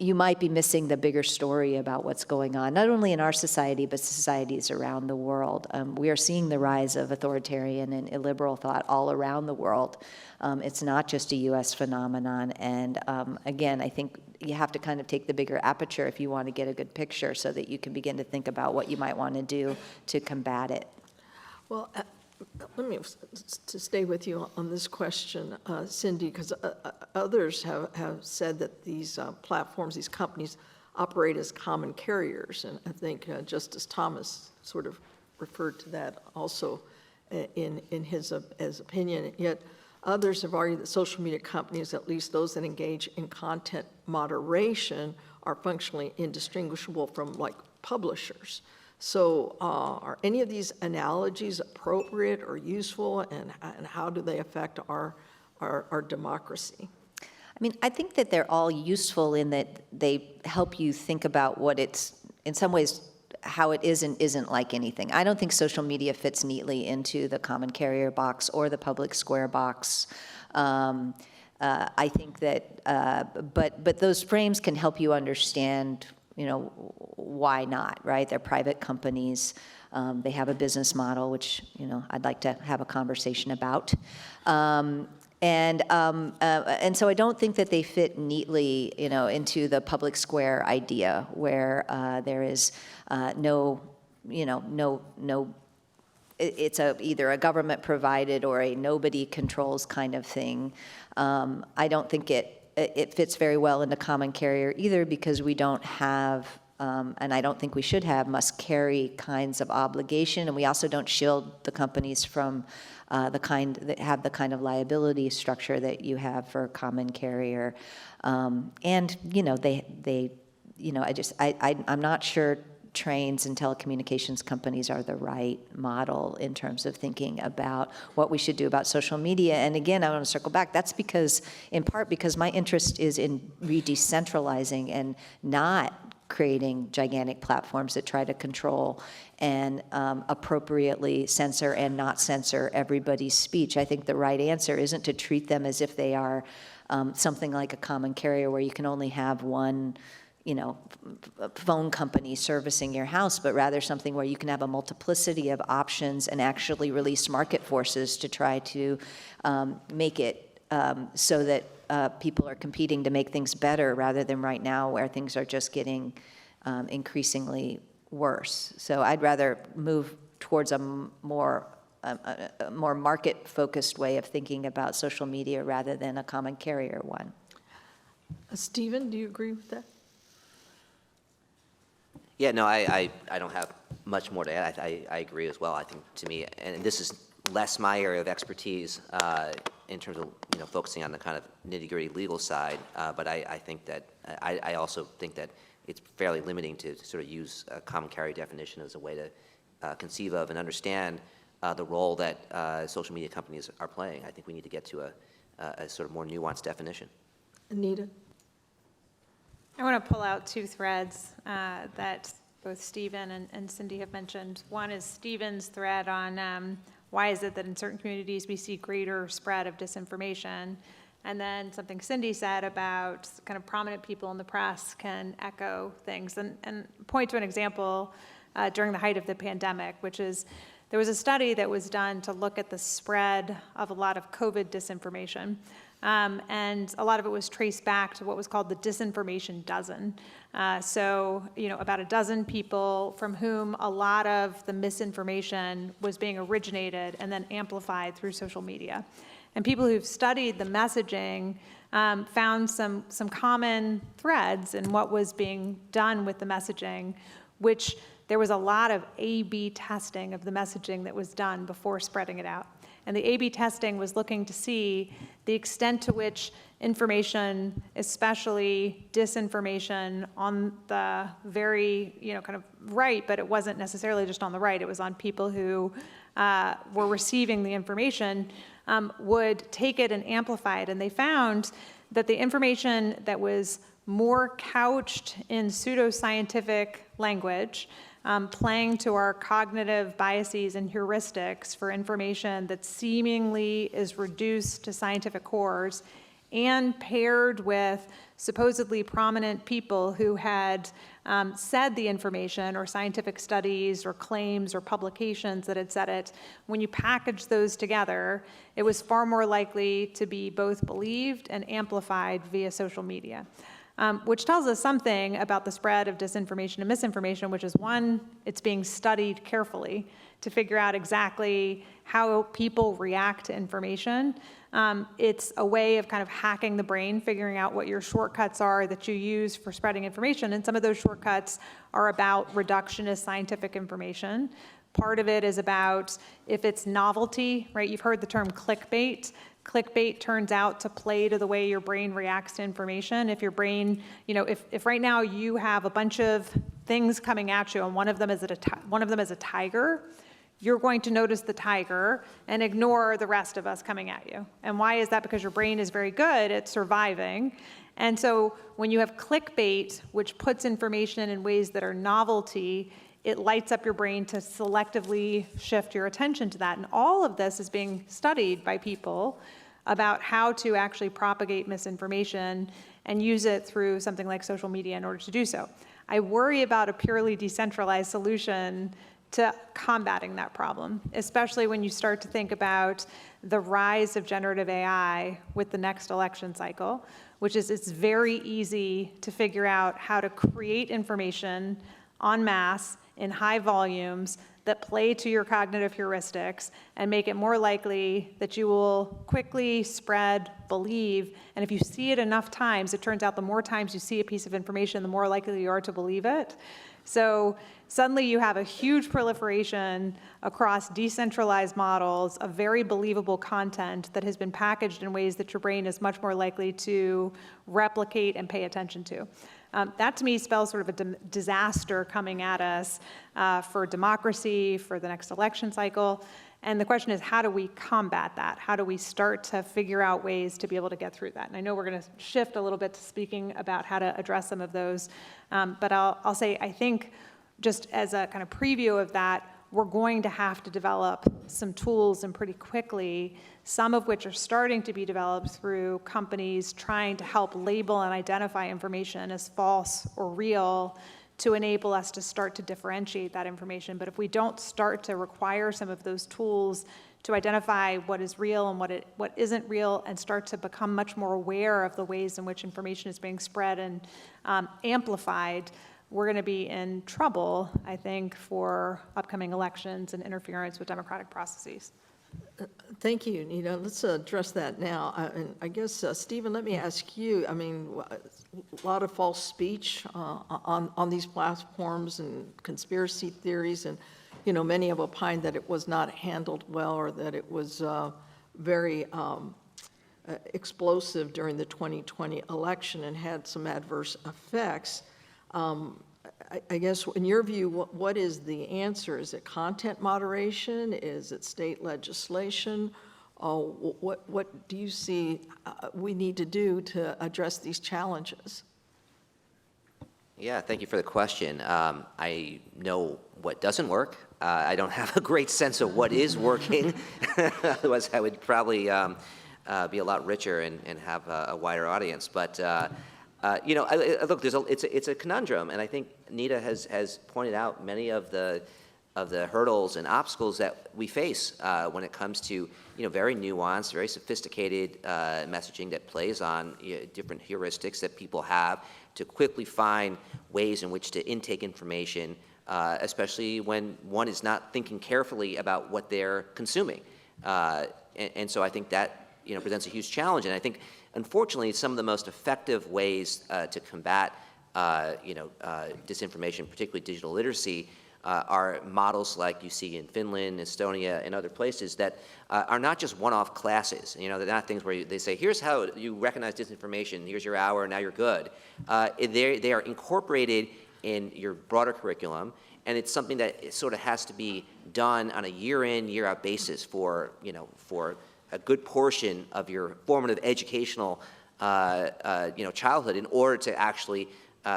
you might be missing the bigger story about what's going on, not only in our society, but societies around the world. We are seeing the rise of authoritarian and illiberal thought all around the world. It's not just a U.S. phenomenon. And again, I think you have to kind of take the bigger aperture if you want to get a good picture so that you can begin to think about what you might want to do to combat it. Well, let me to stay with you on this question, Cindy, because others have said that these platforms, these companies, operate as common carriers, and I think Justice Thomas sort of referred to that also in his opinion. Yet others have argued that social media companies, at least those that engage in content moderation, are functionally indistinguishable from like publishers. So are any of these analogies appropriate or useful, and how do they affect our democracy? I mean, I think that they're all useful in that they help you think about what it's, in some ways, how it is and isn't like anything. I don't think social media fits neatly into the common carrier box or the public square box. I think that, but those frames can help you understand why not, right? They're private companies. They have a business model, which, I'd like to have a conversation about. And so I don't think that they fit neatly, into the public square idea where there is it's either a government provided or a nobody controls kind of thing. I don't think it fits very well into common carrier either, because we don't have, and I don't think we should have, must carry kinds of obligation, and we also don't shield the companies from the kind that have the kind of liability structure that you have for a common carrier. And I'm not sure trains and telecommunications companies are the right model in terms of thinking about what we should do about social media. And again, I want to circle back. That's because, in part, because my interest is in re-decentralizing and not creating gigantic platforms that try to control and appropriately censor and not censor everybody's speech. I think the right answer isn't to treat them as if they are something like a common carrier where you can only have one phone company servicing your house, but rather something where you can have a multiplicity of options and actually release market forces to try to make it so that people are competing to make things better rather than right now where things are just getting increasingly worse. So I'd rather move towards a more market-focused way of thinking about social media rather than a common carrier one. Stephen, do you agree with that? Yeah, no, I don't have much more to add. I agree as well. I think to me, and this is less my area of expertise in terms of focusing on the kind of nitty-gritty legal side, but I think that I also think that it's fairly limiting to sort of use a common carrier definition as a way to conceive of and understand the role that social media companies are playing. I think we need to get to a sort of more nuanced definition. Nita? I want to pull out two threads that both Stephen and Cindy have mentioned. One is Stephen's thread on why is it that in certain communities we see greater spread of disinformation, and then something Cindy said about kind of prominent people in the press can echo things, and point to an example during the height of the pandemic, which is there was a study that was done to look at the spread of a lot of COVID disinformation. And a lot of it was traced back to what was called the disinformation dozen. So, about a dozen people from whom a lot of the misinformation was being originated and then amplified through social media. And people who've studied the messaging found some common threads in what was being done with the messaging, which there was a lot of A/B testing of the messaging that was done before spreading it out. And the A/B testing was looking to see the extent to which information, especially disinformation on the very, kind of right, but it wasn't necessarily just on the right, it was on people who were receiving the information, would take it and amplify it. And they found that the information that was more couched in pseudoscientific language, playing to our cognitive biases and heuristics for information that seemingly is reduced to scientific cores, and paired with supposedly prominent people who had said the information or scientific studies or claims or publications that had said it, when you package those together, it was far more likely to be both believed and amplified via social media. Which tells us something about the spread of disinformation and misinformation, which is one, it's being studied carefully to figure out exactly how people react to information. It's a way of kind of hacking the brain, figuring out what your shortcuts are that you use for spreading information. And some of those shortcuts are about reductionist scientific information. Part of it is about if it's novelty, right? You've heard the term clickbait. Clickbait turns out to play to the way your brain reacts to information. If your brain, if right now you have a bunch of things coming at you and one of them is a tiger, you're going to notice the tiger and ignore the rest of us coming at you. And why is that? Because your brain is very good at surviving. And so when you have clickbait, which puts information in ways that are novelty, it lights up your brain to selectively shift your attention to that. And all of this is being studied by people about how to actually propagate misinformation and use it through something like social media in order to do so. I worry about a purely decentralized solution to combating that problem, especially when you start to think about the rise of generative AI with the next election cycle, which is it's very easy to figure out how to create information en masse in high volumes that play to your cognitive heuristics and make it more likely that you will quickly spread, believe, and if you see it enough times, it turns out the more times you see a piece of information, the more likely you are to believe it. So suddenly you have a huge proliferation across decentralized models of very believable content that has been packaged in ways that your brain is much more likely to replicate and pay attention to. That to me spells sort of a disaster coming at us for democracy, for the next election cycle. And the question is, how do we combat that? How do we start to figure out ways to be able to get through that? And I know we're going to shift a little bit to speaking about how to address some of those. But I'll say, I think, just as a kind of preview of that, we're going to have to develop some tools and pretty quickly, some of which are starting to be developed through companies trying to help label and identify information as false or real to enable us to start to differentiate that information. But if we don't start to require some of those tools to identify what is real and what isn't real, and start to become much more aware of the ways in which information is being spread and amplified, we're going to be in trouble, I think, for upcoming elections and interference with democratic processes. Thank you, Nita. Let's address that now. And I guess, Stephen, let me ask you, I mean, a lot of false speech on these platforms and conspiracy theories, and many have opined that it was not handled well, or that it was very explosive during the 2020 election and had some adverse effects. I guess, in your view, what is the answer? Is it content moderation? Is it state legislation? What do you see we need to do to address these challenges? Yeah, thank you for the question. I know what doesn't work. I don't have a great sense of what is working. Otherwise, I would probably be a lot richer and have a wider audience. But look, it's a conundrum, and I think Nita has pointed out many of the hurdles and obstacles that we face when it comes to very nuanced, very sophisticated messaging that plays on different heuristics that people have to quickly find ways in which to intake information, especially when one is not thinking carefully about what they're consuming. And so I think that presents a huge challenge, and I think, unfortunately, some of the most effective ways to combat disinformation, particularly digital literacy, are models like you see in Finland, Estonia, and other places that are not just one-off classes. They're not things where they say, here's how you recognize disinformation, here's your hour, now you're good. They are incorporated in your broader curriculum, and it's something that sort of has to be done on a year-in, year-out basis for a good portion of your formative educational childhood in order to actually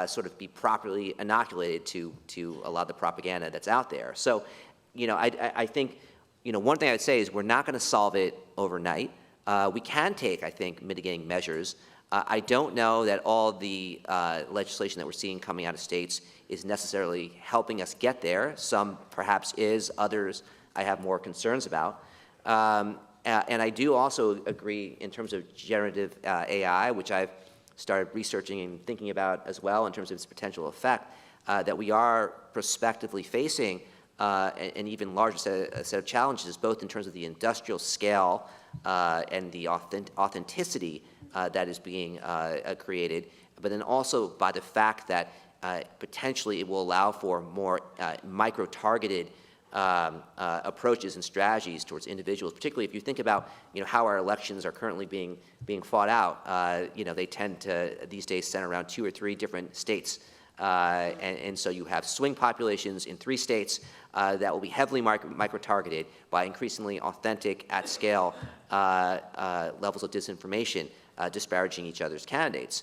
sort of be properly inoculated to a lot of the propaganda that's out there. So, I think, one thing I would say is we're not going to solve it overnight. We can take, I think, mitigating measures. I don't know that all the legislation that we're seeing coming out of states is necessarily helping us get there. Some perhaps is, others I have more concerns about. And I do also agree in terms of generative AI, which I've started researching and thinking about as well in terms of its potential effect, that we are prospectively facing an even larger set of challenges, both in terms of the industrial scale and the authenticity that is being created, but then also by the fact that potentially it will allow for more micro-targeted approaches and strategies towards individuals, particularly if you think about how our elections are currently being fought out. They tend to these days center around 2 or 3 different states, and so you have swing populations in 3 states that will be heavily micro-targeted by increasingly authentic, at-scale levels of disinformation, disparaging each other's candidates.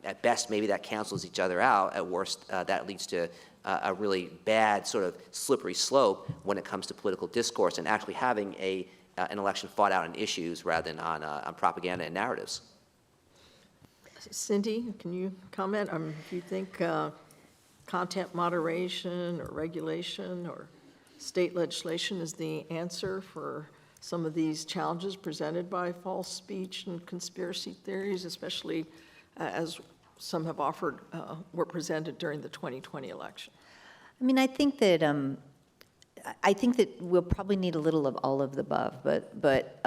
At best, maybe that cancels each other out. At worst, that leads to a really bad sort of slippery slope when it comes to political discourse and actually having an election fought out on issues rather than on propaganda and narratives. Cindy, can you comment on if you think content moderation or regulation or state legislation is the answer for some of these challenges presented by false speech and conspiracy theories, especially as some have offered, were presented during the 2020 election? I mean, I think that we'll probably need a little of all of the above, but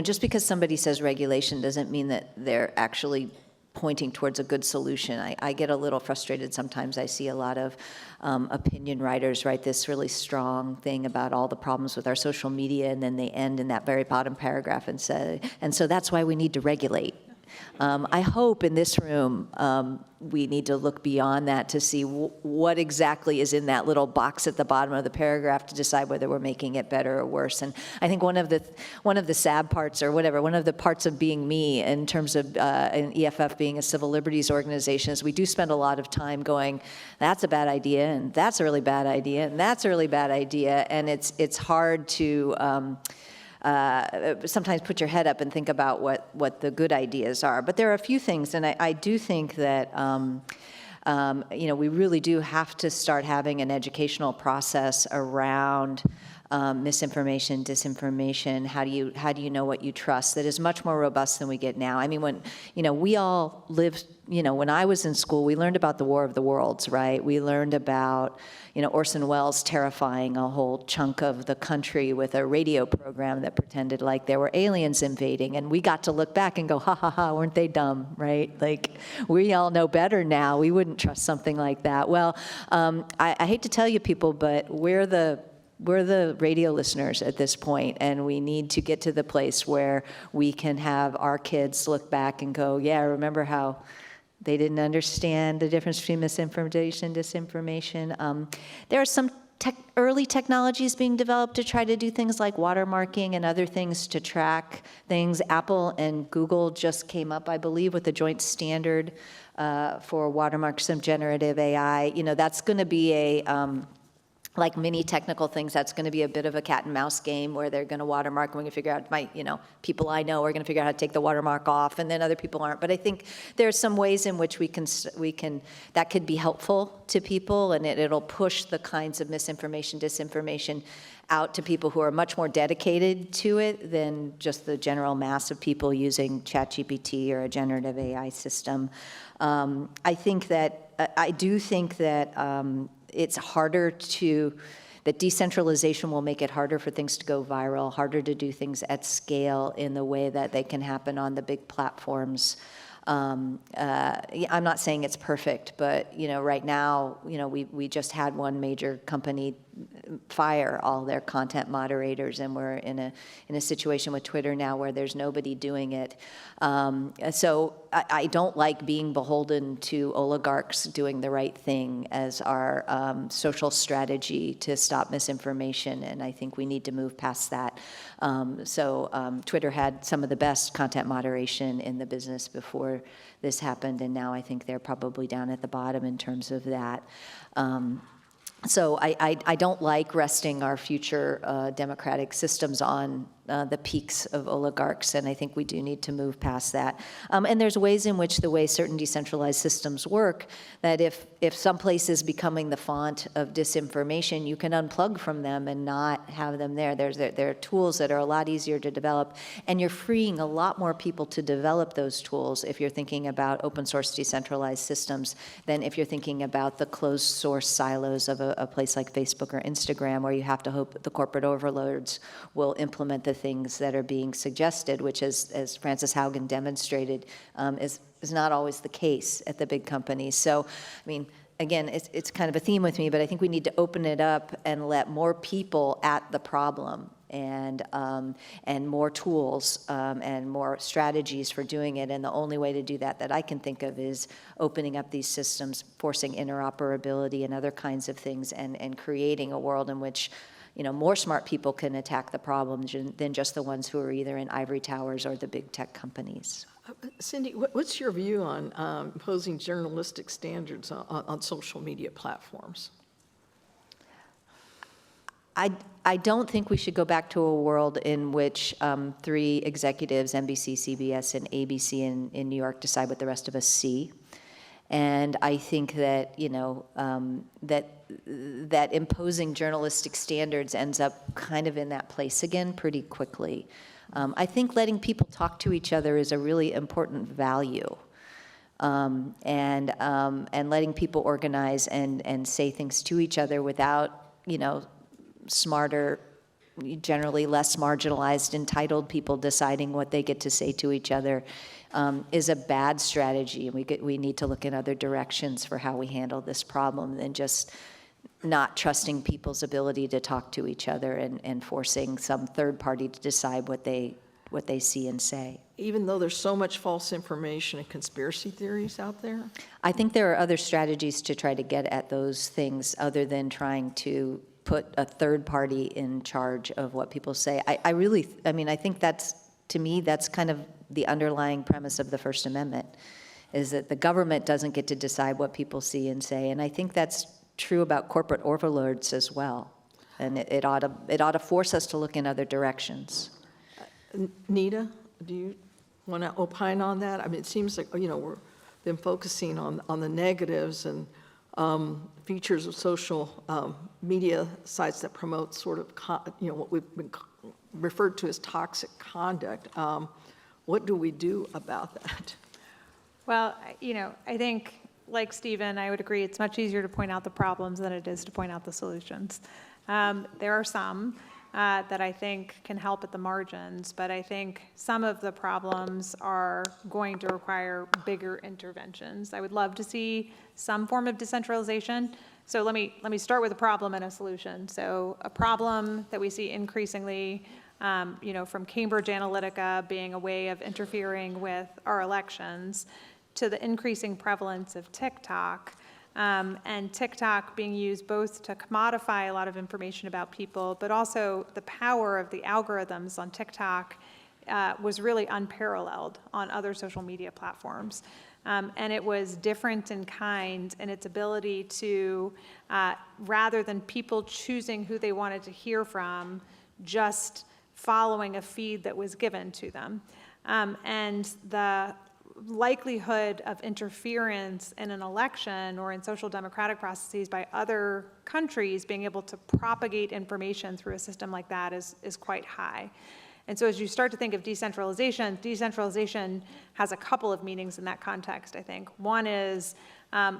just because somebody says regulation doesn't mean that they're actually pointing towards a good solution. I get a little frustrated sometimes. I see a lot of opinion writers write this really strong thing about all the problems with our social media, and then they end in that very bottom paragraph and say, and so that's why we need to regulate. I hope in this room we need to look beyond that to see what exactly is in that little box at the bottom of the paragraph to decide whether we're making it better or worse. And I think one of the sad parts, or whatever, one of the parts of being me in terms of an EFF being a civil liberties organization is we do spend a lot of time going, that's a bad idea, and that's a really bad idea, and that's a really bad idea, and it's hard to sometimes put your head up and think about what the good ideas are. But there are a few things, and I do think that we really do have to start having an educational process around misinformation, disinformation. How do you know what you trust? That is much more robust than we get now. I mean, when we all lived. When I was in school, we learned about the War of the Worlds, right? We learned about, Orson Welles terrifying a whole chunk of the country with a radio program that pretended like there were aliens invading. And we got to look back and go, ha, ha, ha, weren't they dumb, right? Like, we all know better now. We wouldn't trust something like that. Well, I hate to tell you people, but we're the radio listeners at this point, and we need to get to the place where we can have our kids look back and go, yeah, remember how they didn't understand the difference between misinformation, disinformation. There are some early technologies being developed to try to do things like watermarking and other things to track things. Apple and Google just came up, I believe, with a joint standard for watermarks of generative AI. That's going to be a like many technical things, that's going to be a bit of a cat and mouse game where they're going to watermark, and we can figure out, people I know are going to figure out how to take the watermark off, and then other people aren't. But I think there are some ways in which we can that could be helpful to people, and it'll push the kinds of misinformation, disinformation out to people who are much more dedicated to it than just the general mass of people using ChatGPT or a generative AI system. I do think that it's harder that decentralization will make it harder for things to go viral, harder to do things at scale in the way that they can happen on the big platforms. I'm not saying it's perfect, but right now, we just had one major company fire all their content moderators, and we're in a situation with Twitter now where there's nobody doing it. So I don't like being beholden to oligarchs doing the right thing as our social strategy to stop misinformation, and I think we need to move past that. Twitter had some of the best content moderation in the business before this happened, and now I think they're probably down at the bottom in terms of that. So I don't like resting our future democratic systems on the peaks of oligarchs, and I think we do need to move past that. And there's ways in which the way certain decentralized systems work, that if some place is becoming the font of disinformation, you can unplug from them and not have them there. There are tools that are a lot easier to develop, and you're freeing a lot more people to develop those tools if you're thinking about open source decentralized systems than if you're thinking about the closed source silos of a place like Facebook or Instagram, where you have to hope that the corporate overlords will implement the things that are being suggested, which, as Frances Haugen demonstrated, is not always the case at the big companies. So, I mean, again, it's kind of a theme with me, but I think we need to open it up and let more people at the problem, and more tools and more strategies for doing it. And the only way to do that I can think of is opening up these systems, forcing interoperability and other kinds of things, and creating a world in which more smart people can attack the problem than just the ones who are either in ivory towers or the big tech companies. Cindy, what's your view on imposing journalistic standards on social media platforms? I don't think we should go back to a world in which 3 executives, NBC, CBS, and ABC in New York, decide what the rest of us see. And I think that, that imposing journalistic standards ends up kind of in that place again pretty quickly. I think letting people talk to each other is a really important value. And letting people organize and say things to each other without, smarter, generally less marginalized, entitled people deciding what they get to say to each other is a bad strategy. And we need to look in other directions for how we handle this problem than just not trusting people's ability to talk to each other and forcing some third party to decide what they what they see and say. Even though there's so much false information and conspiracy theories out there? I think there are other strategies to try to get at those things other than trying to put a third party in charge of what people say. I think to me, that's kind of the underlying premise of the First Amendment, is that the government doesn't get to decide what people see and say. And I think that's true about corporate overlords as well. And it ought to force us to look in other directions. Nita, do you want to opine on that? I mean, it seems like, we've been focusing on the negatives and features of social media sites that promote sort of, what we've been referred to as toxic conduct. What do we do about that? Well, I think, like Stephen, I would agree it's much easier to point out the problems than it is to point out the solutions. There are some that I think can help at the margins, but I think some of the problems are going to require bigger interventions. I would love to see some form of decentralization. So let me start with a problem and a solution. So a problem that we see increasingly, from Cambridge Analytica being a way of interfering with our elections, to the increasing prevalence of TikTok, and TikTok being used both to commodify a lot of information about people, but also the power of the algorithms on TikTok was really unparalleled on other social media platforms. And it was different in kind in its ability to, rather than people choosing who they wanted to hear from, just following a feed that was given to them. And the likelihood of interference in an election or in social democratic processes by other countries being able to propagate information through a system like that is quite high. And so as you start to think of decentralization, decentralization has a couple of meanings in that context, I think. One is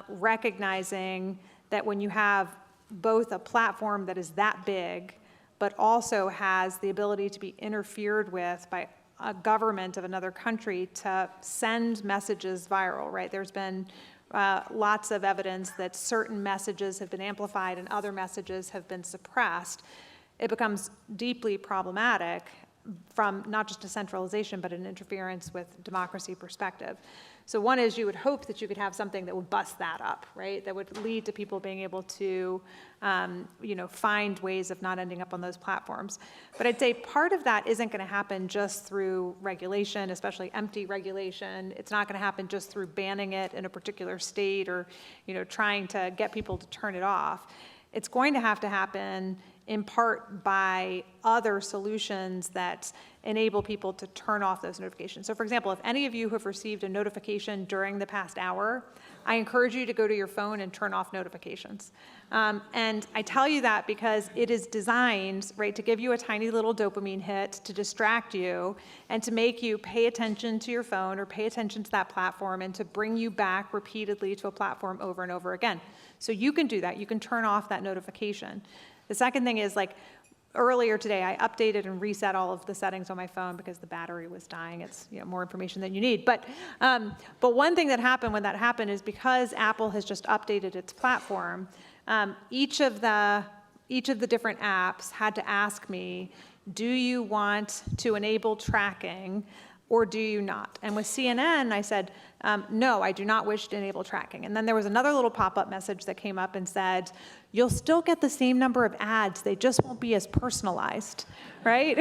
recognizing that when you have both a platform that is that big, but also has the ability to be interfered with by a government of another country to send messages viral, right? There's been lots of evidence that certain messages have been amplified and other messages have been suppressed. It becomes deeply problematic from not just decentralization, but an interference with democracy perspective. So one is you would hope that you could have something that would bust that up, right? That would lead to people being able to, find ways of not ending up on those platforms. But I'd say part of that isn't going to happen just through regulation, especially empty regulation. It's not going to happen just through banning it in a particular state or, trying to get people to turn it off. It's going to happen in part by other solutions that enable people to turn off those notifications. So for example, if any of you have received a notification during the past hour, I encourage you to go to your phone and turn off notifications. And I tell you that because it is designed, right, to give you a tiny little dopamine hit, to distract you, and to make you pay attention to your phone or pay attention to that platform and to bring you back repeatedly to a platform over and over again. So you can do that. You can turn off that notification. The second thing is, earlier today, I updated and reset all of the settings on my phone because the battery was dying. It's more information than you need. But one thing that happened when that happened is because Apple has just updated its platform, each of the different apps had to ask me, do you want to enable tracking or do you not? And with CNN, I said, no, I do not wish to enable tracking. And then there was another little pop-up message that came up and said, you'll still get the same number of ads, they just won't be as personalized, right?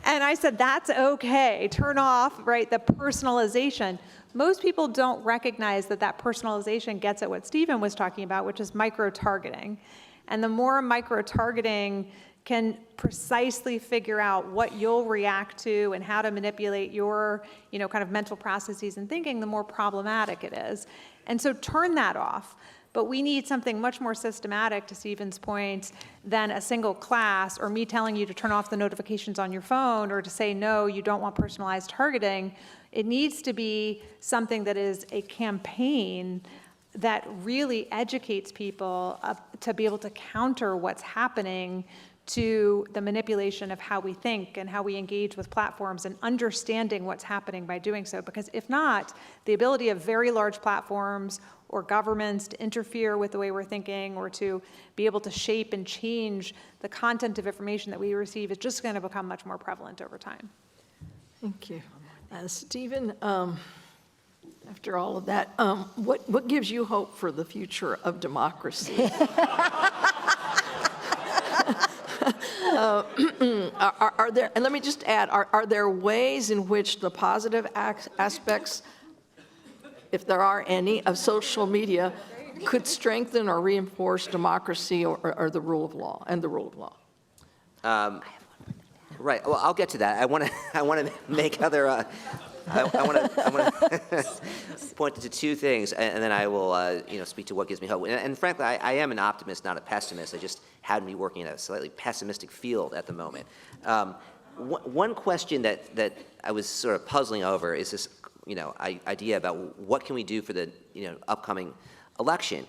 And I said, that's okay, turn off, right, the personalization. Most people don't recognize that personalization gets at what Stephen was talking about, which is micro-targeting. And the more micro-targeting can precisely figure out what you'll react to and how to manipulate your, kind of mental processes and thinking, the more problematic it is. And so turn that off. But we need something much more systematic, to Stephen's point, than a single class or me telling you to turn off the notifications on your phone or to say, no, you don't want personalized targeting. It needs to be something that is a campaign that really educates people to be able to counter what's happening to the manipulation of how we think and how we engage with platforms and understanding what's happening by doing so. Because if not, the ability of very large platforms or governments to interfere with the way we're thinking or to be able to shape and change the content of information that we receive is just going to become much more prevalent over time. Thank you. Stephen, after all of that, what gives you hope for the future of democracy? Are there, and let me just add, are there ways in which the positive aspects, if there are any, of social media could strengthen or reinforce democracy or the rule of law and the rule of law? Right. Well, I'll get to that. I want to make other. I want to point to two things, and then I will, speak to what gives me hope. And frankly, I am an optimist, not a pessimist. I just happen to be working in a slightly pessimistic field at the moment. One question that I was sort of puzzling over is this, idea about what can we do for the, upcoming election.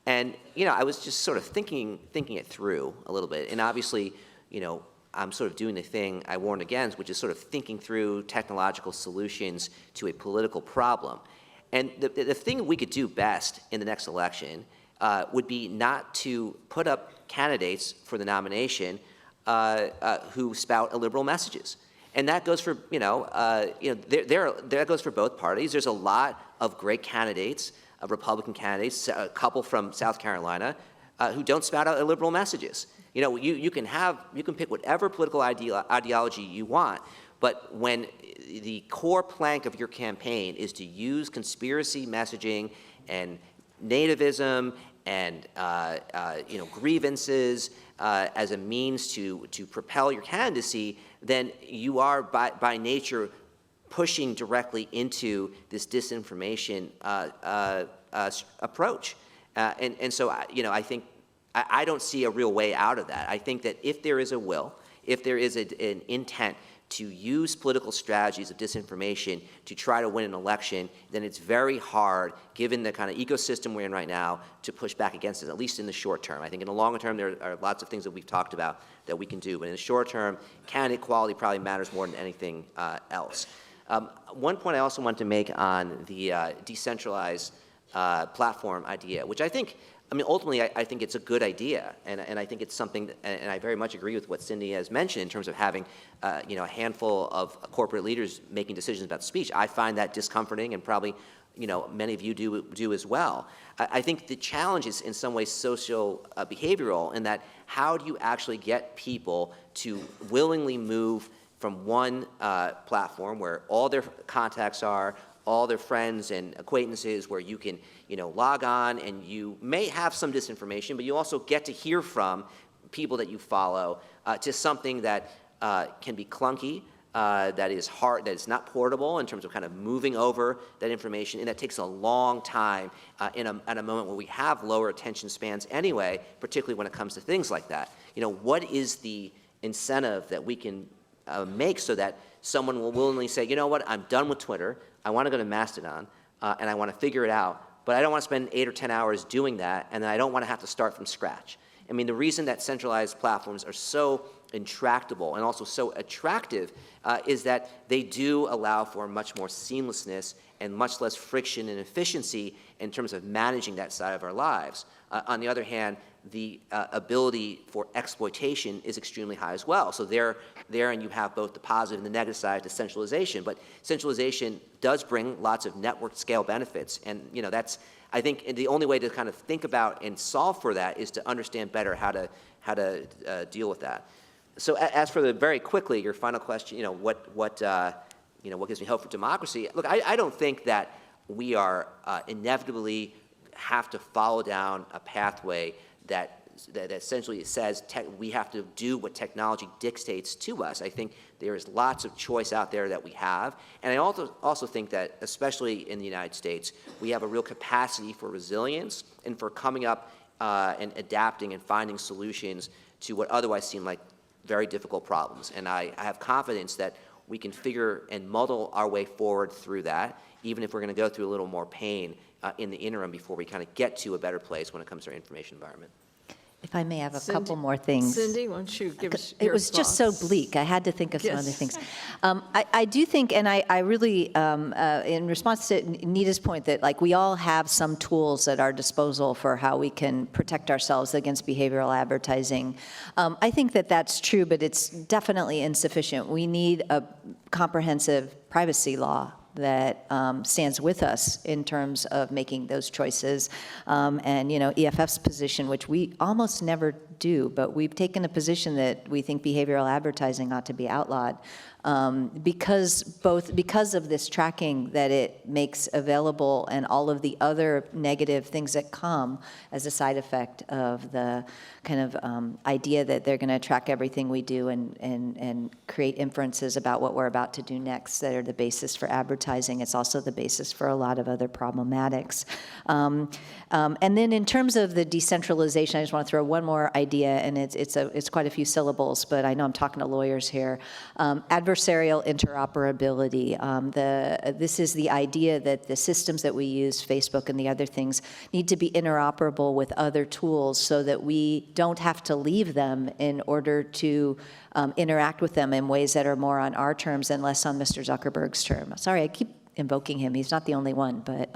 And, I was just sort of thinking it through a little bit. And obviously, I'm sort of doing the thing I warned against, which is sort of thinking through technological solutions to a political problem. And the thing we could do best in the next election would be not to put up candidates for the nomination who spout illiberal messages. And that goes for, that goes for both parties. There's a lot of great candidates, Republican candidates, a couple from South Carolina, who don't spout out illiberal messages. You can pick whatever political ideology you want, but when the core plank of your campaign is to use conspiracy messaging and nativism and grievances as a means to propel your candidacy, then you are by nature pushing directly into this disinformation approach, and so I think. I don't see a real way out of that. I think that if there is a will, if there is an intent to use political strategies of disinformation to try to win an election, then it's very hard, given the kind of ecosystem we're in right now, to push back against it, at least in the short term. I think in the longer term, there are lots of things that we've talked about that we can do. But in the short term, candidate quality probably matters more than anything else. One point I also want to make on the decentralized platform idea, which ultimately, I think it's a good idea, and I think it's something, and I very much agree with what Cindy has mentioned in terms of having, a handful of corporate leaders making decisions about speech. I find that discomforting, and probably, many of you do as well. I think the challenge is in some ways social behavioral, in that how do you actually get people to willingly move from one platform where all their contacts are, all their friends and acquaintances, where you can, log on and you may have some disinformation, but you also get to hear from people that you follow, to something that can be clunky, that is hard, that is not portable in terms of kind of moving over that information, and that takes a long time at a moment where we have lower attention spans anyway, particularly when it comes to things like that. What is the incentive that we can make so that someone will willingly say, you know what, I'm done with Twitter, I want to go to Mastodon, and I want to figure it out, but I don't want to spend 8 or 10 hours doing that, and then I don't want to have to start from scratch. I mean, the reason that centralized platforms are so intractable and also so attractive is that they do allow for much more seamlessness and much less friction and efficiency in terms of managing that side of our lives. On the other hand, the ability for exploitation is extremely high as well. So there, and you have both the positive and the negative side to centralization. But centralization does bring lots of network scale benefits, and that's, I think, the only way to kind of think about and solve for that is to understand better how to deal with that. So as for very quickly, your final question, what gives me hope for democracy? Look, I don't think that we are inevitably have to follow down a pathway that essentially says we have to do what technology dictates to us. I think there is lots of choice out there that we have. And I also think that, especially in the United States, we have a real capacity for resilience and for coming up and adapting and finding solutions to what otherwise seem like very difficult problems. And I have confidence that we can figure and muddle our way forward through that, even if we're going to go through a little more pain in the interim before we kind of get to a better place when it comes to our information environment. If I may have a couple more things. Cindy, why don't you give us It your was just so thoughts? bleak. I had to think of some other Yes. things. I do think, and I really, in response to Nita's point that like we all have some tools at our disposal for how we can protect ourselves against behavioral advertising. I think that that's true, but it's definitely insufficient. We need a comprehensive privacy law that stands with us in terms of making those choices. And, you know, EFF's position, which we almost never do, but we've taken a position that we think behavioral advertising ought to be outlawed. Because of this tracking that it makes available and all of the other negative things that come as a side effect of the kind of idea that they're going to track everything we do and create inferences about what we're about to do next that are the basis for advertising. It's also the basis for a lot of other problematics. And then in terms of the decentralization, I just want to throw one more idea, and it's quite a few syllables, but I know I'm talking to lawyers here. Adversarial interoperability. This is the idea that the systems that we use, Facebook and the other things, need to be interoperable with other tools so that we don't have to leave them in order to interact with them in ways that are more on our terms and less on Mr. Zuckerberg's term. Sorry, I keep invoking him. He's not the only one, but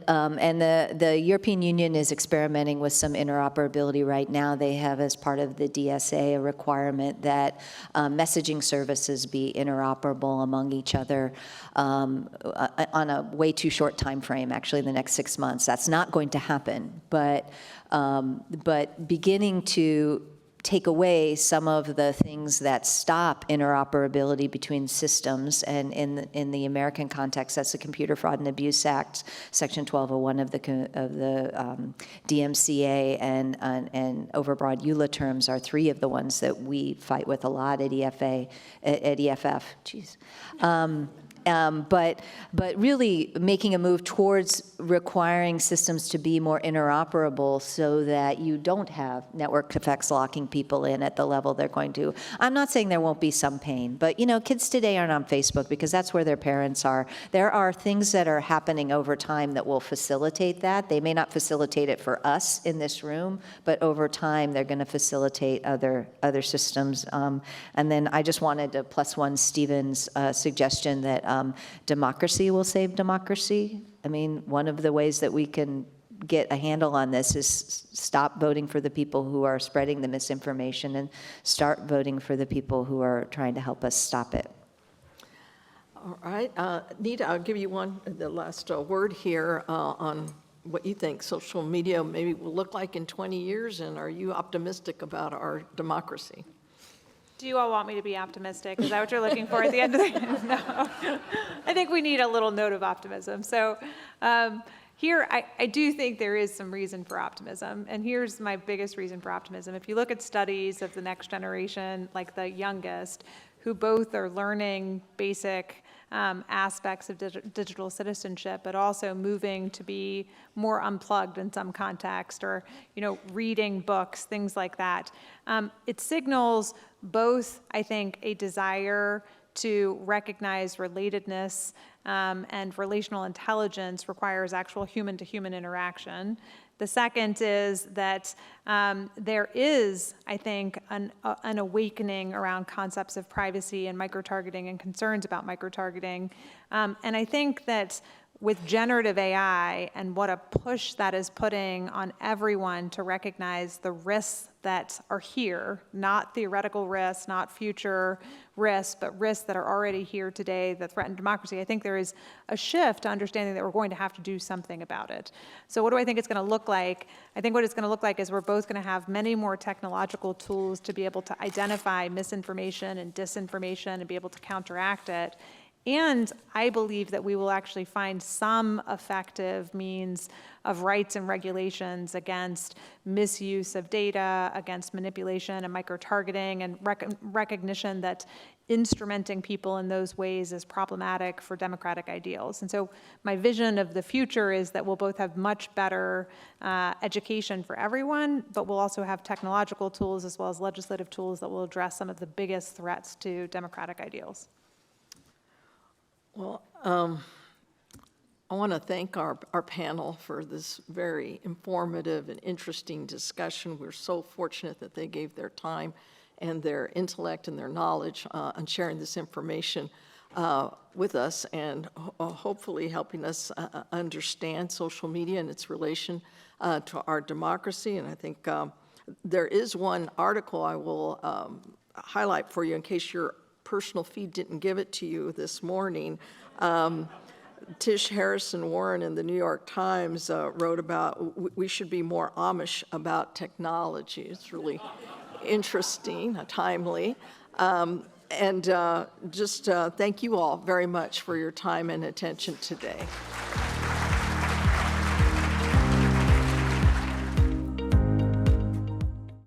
the European Union is experimenting with some interoperability right now. They have, as part of the DSA, a requirement that messaging services be interoperable among each other on a way too short time frame, actually in the next 6 months. That's not going to happen, but beginning to take away some of the things that stop interoperability between systems, and in the American context, that's the Computer Fraud and Abuse Act, Section 1201 of the DMCA, and overbroad EULA terms are three of the ones that we fight with a lot at EFF. Jeez. But really making a move towards requiring systems to be more interoperable so that you don't have network effects locking people in at the level they're going to. I'm not saying there won't be some pain, but you know, kids today aren't on Facebook because that's where their parents are. There are things that are happening over time that will facilitate that. They may not facilitate it for us in this room, but over time they're going to facilitate other systems. And then I just wanted to plus one Stephen's suggestion that democracy will save democracy. I mean, one of the ways that we can get a handle on this is stop voting for the people who are spreading the misinformation and start voting for the people who are trying to help us stop it. All right. Nita, I'll give you the last word here on what you think social media maybe will look like in 20 years, and are you optimistic about our democracy? Do you all want me to be optimistic? Is that what you're looking for at the end of the day? No. I think we need a little note of optimism. So here, I do think there is some reason for optimism. And here's my biggest reason for optimism. If you look at studies of the next generation, like the youngest, who both are learning basic aspects of digital citizenship, but also moving to be more unplugged in some context, or reading books, things like that. It signals both, I think, a desire to recognize relatedness and relational intelligence requires actual human-to-human interaction. The second is that there is, I think, an awakening around concepts of privacy and micro-targeting and concerns about micro-targeting. And I think that with generative AI and what a push that is putting on everyone to recognize the risks that are here, not theoretical risks, not future risks, but risks that are already here today that threaten democracy, I think there is a shift to understanding that we're going to have to do something about it. So what do I think it's going to look like? I think what it's going to look like is we're both going to have many more technological tools to be able to identify misinformation and disinformation and be able to counteract it. And I believe that we will actually find some effective means of rights and regulations against misuse of data, against manipulation and micro-targeting, and recognition that instrumenting people in those ways is problematic for democratic ideals. And so my vision of the future is that we'll both have much better education for everyone, but we'll also have technological tools as well as legislative tools that will address some of the biggest threats to democratic ideals. Well, I want to thank our panel for this very informative and interesting discussion. We're so fortunate that they gave their time and their intellect and their knowledge on sharing this information with us, and hopefully helping us understand social media and its relation to our democracy. And I think there is one article I will highlight for you in case your personal feed didn't give it to you this morning. Tish Harrison Warren in the New York Times wrote about we should be more Amish about technology. It's really interesting, timely. And just thank you all very much for your time and attention today.